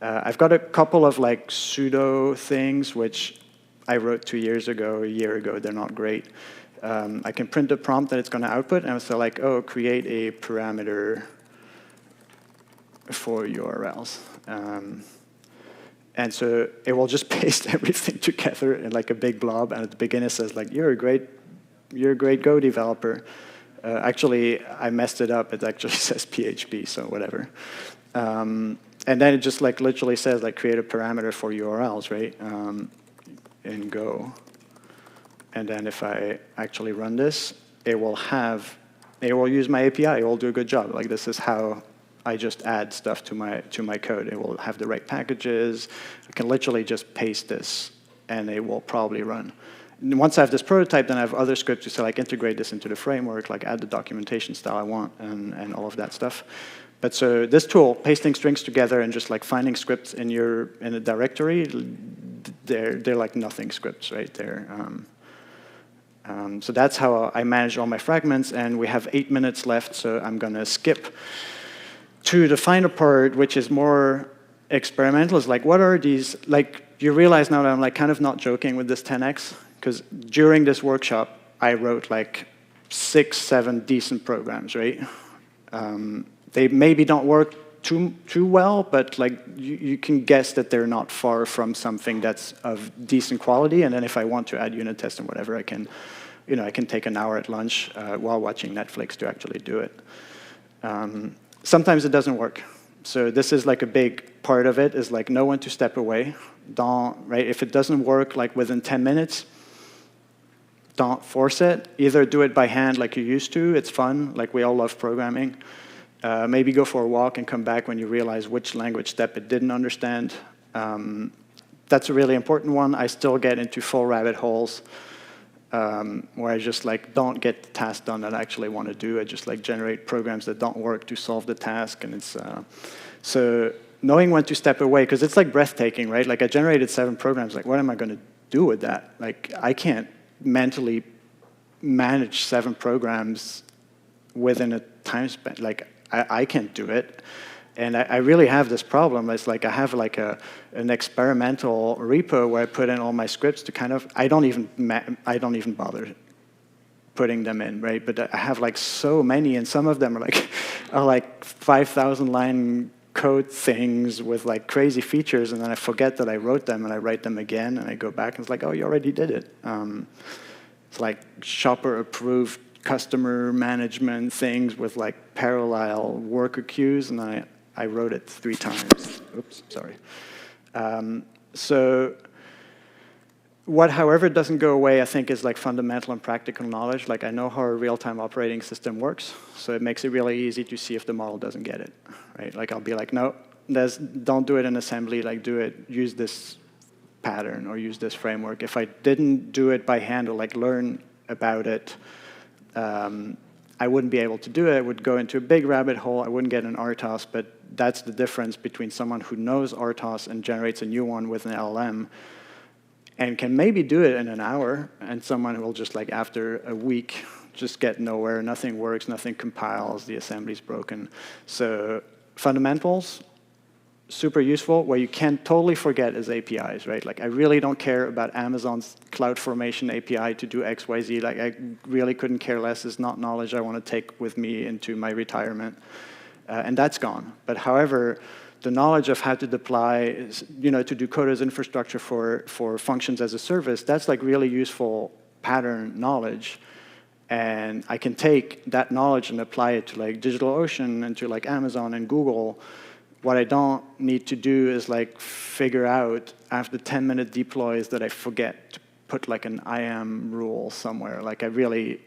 I've got a couple of like pseudo things which I wrote 2 years ago, a year ago. They're not great. I can print the prompt that it's going to output, and so like, oh, create a parameter for URLs. And so it will just paste everything together in like a big blob, and at the beginning it says like, you're a great Go developer. Actually, I messed it up. It actually says PHP, so whatever. And then it just like literally says like create a parameter for URLs, right? In Go. And then if I actually run this, it will use my API. It will do a good job. Like this is how I just add stuff to my code. It will have the right packages. I can literally just paste this, and it will probably run. And once I have this prototype, then I have other scripts to say, like, integrate this into the framework, like add the documentation style I want, and all of that stuff. But so this tool, pasting strings together and just like finding scripts in a directory, they're like nothing scripts, right? So that's how I manage all my fragments, and we have 8 minutes left, so I'm going to skip to the final part, which is more experimental. Is like, what are these, like, you realize now that I'm like kind of not joking with this 10x, because during this workshop, I wrote like 6, 7 decent programs, right? They maybe don't work too well, but like you can guess that they're not far from something that's of decent quality. And then if I want to add unit tests and whatever, I can take an hour at lunch while watching Netflix to actually do it. Sometimes it doesn't work. So this is like a big part of it, is like know when to step away. Right? If it doesn't work like within 10 minutes, don't force it. Either do it by hand like you used to. It's fun. Like we all love programming. Maybe go for a walk and come back when you realize which language step it didn't understand. That's a really important one. I still get into full rabbit holes where I just like don't get the task done that I actually want to do. I just like generate programs that don't work to solve the task, and it's so knowing when to step away, because it's like breathtaking, right? Like I generated 7 programs. Like what am I going to do with that? Like I can't mentally manage 7 programs within a time span. Like I can't do it. And I really have this problem. It's like I have like an experimental repo where I put in all my scripts to kind of, I don't even bother putting them in, right? But I have like so many, and some of them are like 5,000 line code things with like crazy features, and then I forget that I wrote them, and I write them again, and I go back and it's like, oh, you already did it. It's like shopper approved customer management things with like parallel worker queues, and I wrote it 3 times. Oops, sorry. So what, however, doesn't go away, I think, is like fundamental and practical knowledge. Like I know how a real-time operating system works, so it makes it really easy to see if the model doesn't get it, right? Like I'll be like, no, don't do it in assembly. Like use this pattern or use this framework. If I didn't do it by hand or like learn about it, I wouldn't be able to do it. I would go into a big rabbit hole. I wouldn't get an RTOS, but that's the difference between someone who knows RTOS and generates a new one with an LLM and can maybe do it in an hour, and someone who will just like after a week just get nowhere, nothing works, nothing compiles, the assembly's broken. So fundamentals, super useful. Where you can totally forget is APIs, right? Like I really don't care about Amazon's CloudFormation API to do X, Y, Z. Like I really couldn't care less. It's not knowledge I want to take with me into my retirement. And that's gone. But however, the knowledge of how to deploy, to do Coda's infrastructure for functions as a service, that's like really useful pattern knowledge. And I can take that knowledge and apply it to like DigitalOcean and to like Amazon and Google. What I don't need to do is like figure out after 10-minute deploys that I forget to put like an IAM rule somewhere. Like I really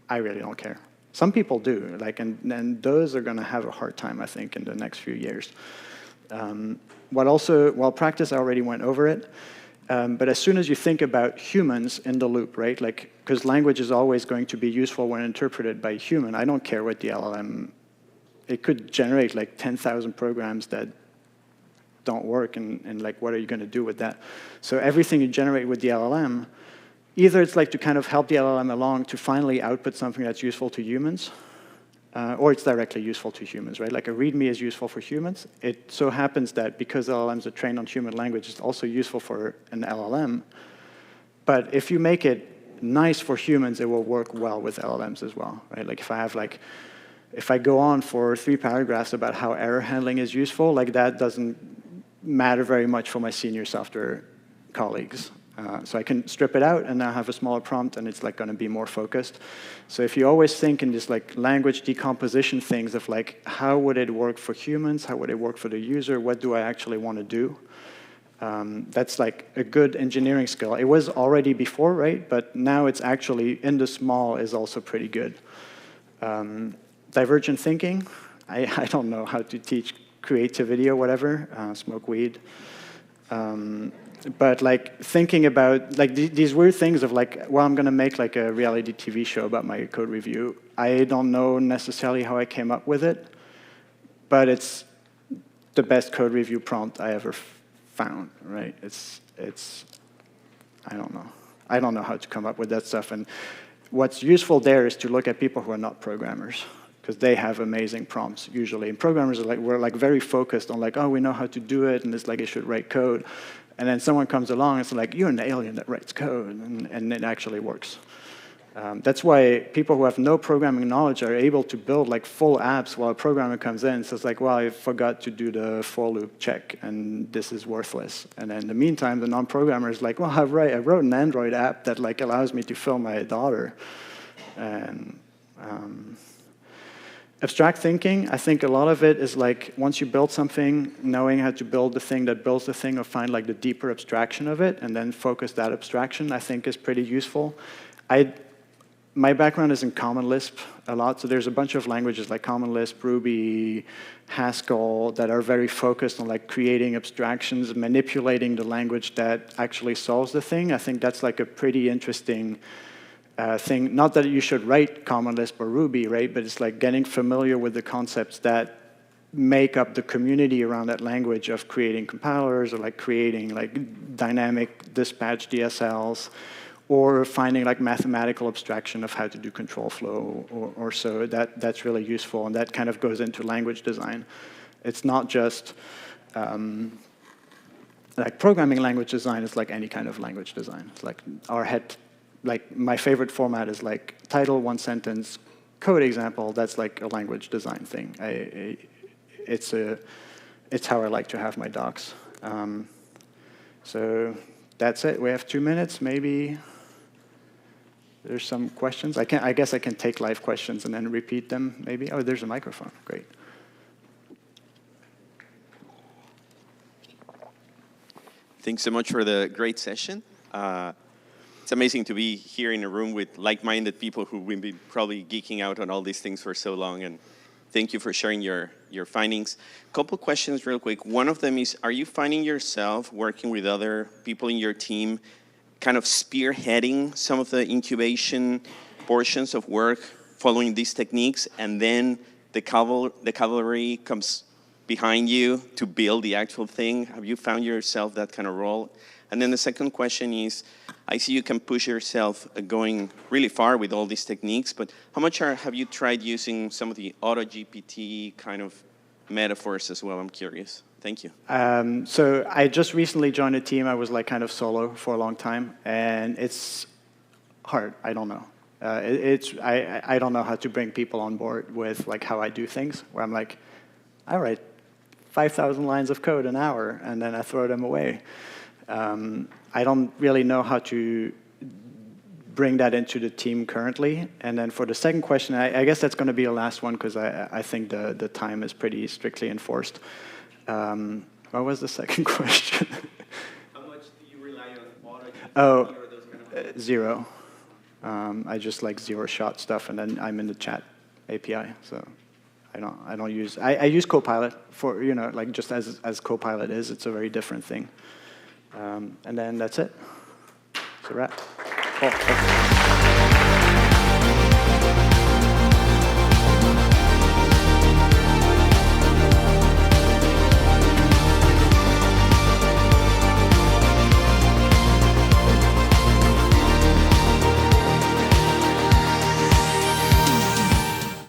don't care. Some people do, like, and those are going to have a hard time, I think, in the next few years. Practice, I already went over it. But as soon as you think about humans in the loop, right? Like, because language is always going to be useful when interpreted by a human. I don't care what the LLM. It could generate like 10,000 programs that don't work, and like, what are you going to do with that? So everything you generate with the LLM, either it's like to kind of help the LLM along to finally output something that's useful to humans, or it's directly useful to humans, right? Like a README is useful for humans. It so happens that because LLMs are trained on human language, it's also useful for an LLM. But if you make it nice for humans, it will work well with LLMs as well, right? Like if I go on for 3 paragraphs about how error handling is useful, like that doesn't matter very much for my senior software colleagues. So I can strip it out and now have a smaller prompt, and it's like going to be more focused. So if you always think in this like language decomposition things of like, how would it work for humans? How would it work for the user? What do I actually want to do? That's like a good engineering skill. It was already before, right? But now it's actually in the small is also pretty good. Divergent thinking. I don't know how to teach creativity or whatever. Smoke weed. But like thinking about like these weird things of like, well, I'm going to make like a reality TV show about my code review. I don't know necessarily how I came up with it, but it's the best code review prompt I ever found, right? It's I don't know. I don't know how to come up with that stuff. And what's useful there is to look at people who are not programmers, because they have amazing prompts usually. And programmers are like, we're like very focused on like, oh, we know how to do it, and it's like, it should write code. And then someone comes along and it's like, you're an alien that writes code, and it actually works. That's why people who have no programming knowledge are able to build like full apps while a programmer comes in and says like, well, I forgot to do the for loop check, and this is worthless. And then in the meantime, the non-programmer is like, well, I wrote an Android app that like allows me to film my daughter. And abstract thinking, I think a lot of it is like, once you build something, knowing how to build the thing that builds the thing, or find like the deeper abstraction of it, and then focus that abstraction, I think is pretty useful. My background is in Common Lisp a lot, so there's a bunch of languages like Common Lisp, Ruby, Haskell that are very focused on like creating abstractions, manipulating the language that actually solves the thing. I think that's like a pretty interesting thing. Not that you should write Common Lisp or Ruby, right? But it's like getting familiar with the concepts that make up the community around that language of creating compilers, or like creating like dynamic dispatch DSLs, or finding like mathematical abstraction of how to do control flow or so. That's really useful, and that kind of goes into language design. It's not just like programming language design. It's like any kind of language design. It's like like my favorite format is like title, 1 sentence, code example. That's like a language design thing. It's how I like to have my docs. So that's it. We have 2 minutes. Maybe there's some questions. I guess I can take live questions and then repeat them. Maybe. Oh, there's a microphone. Great. Thanks so much for the great session. It's amazing to be here in a room with like-minded people who've been probably geeking out on all these things for so long, and thank you for sharing your findings. A couple questions real quick. One of them is, are you finding yourself working with other people in your team kind of spearheading some of the incubation portions of work following these techniques, and then the cavalry comes behind you to build the actual thing? Have you found yourself that kind of role? And then the second question is, I see you can push yourself going really far with all these techniques, but how much have you tried using some of the auto-GPT kind of metaphors as well? I'm curious. Thank you. So I just recently joined a team. I was like kind of solo for a long time, and it's hard. I don't know. I don't know how to bring people on board with like how I do things, where I'm like, I write 5,000 lines of code an hour, and then I throw them away. I don't really know how to bring that into the team currently. And then for the second question, I guess that's going to be the last one because I think the time is pretty strictly enforced. What was the second question? How much do you rely on auto? Oh, zero. I just like zero-shot stuff, and then I'm in the chat API. So I don't use. I use Copilot for like just as Copilot is. It's a very different thing. And then that's it. It's a wrap. Cool.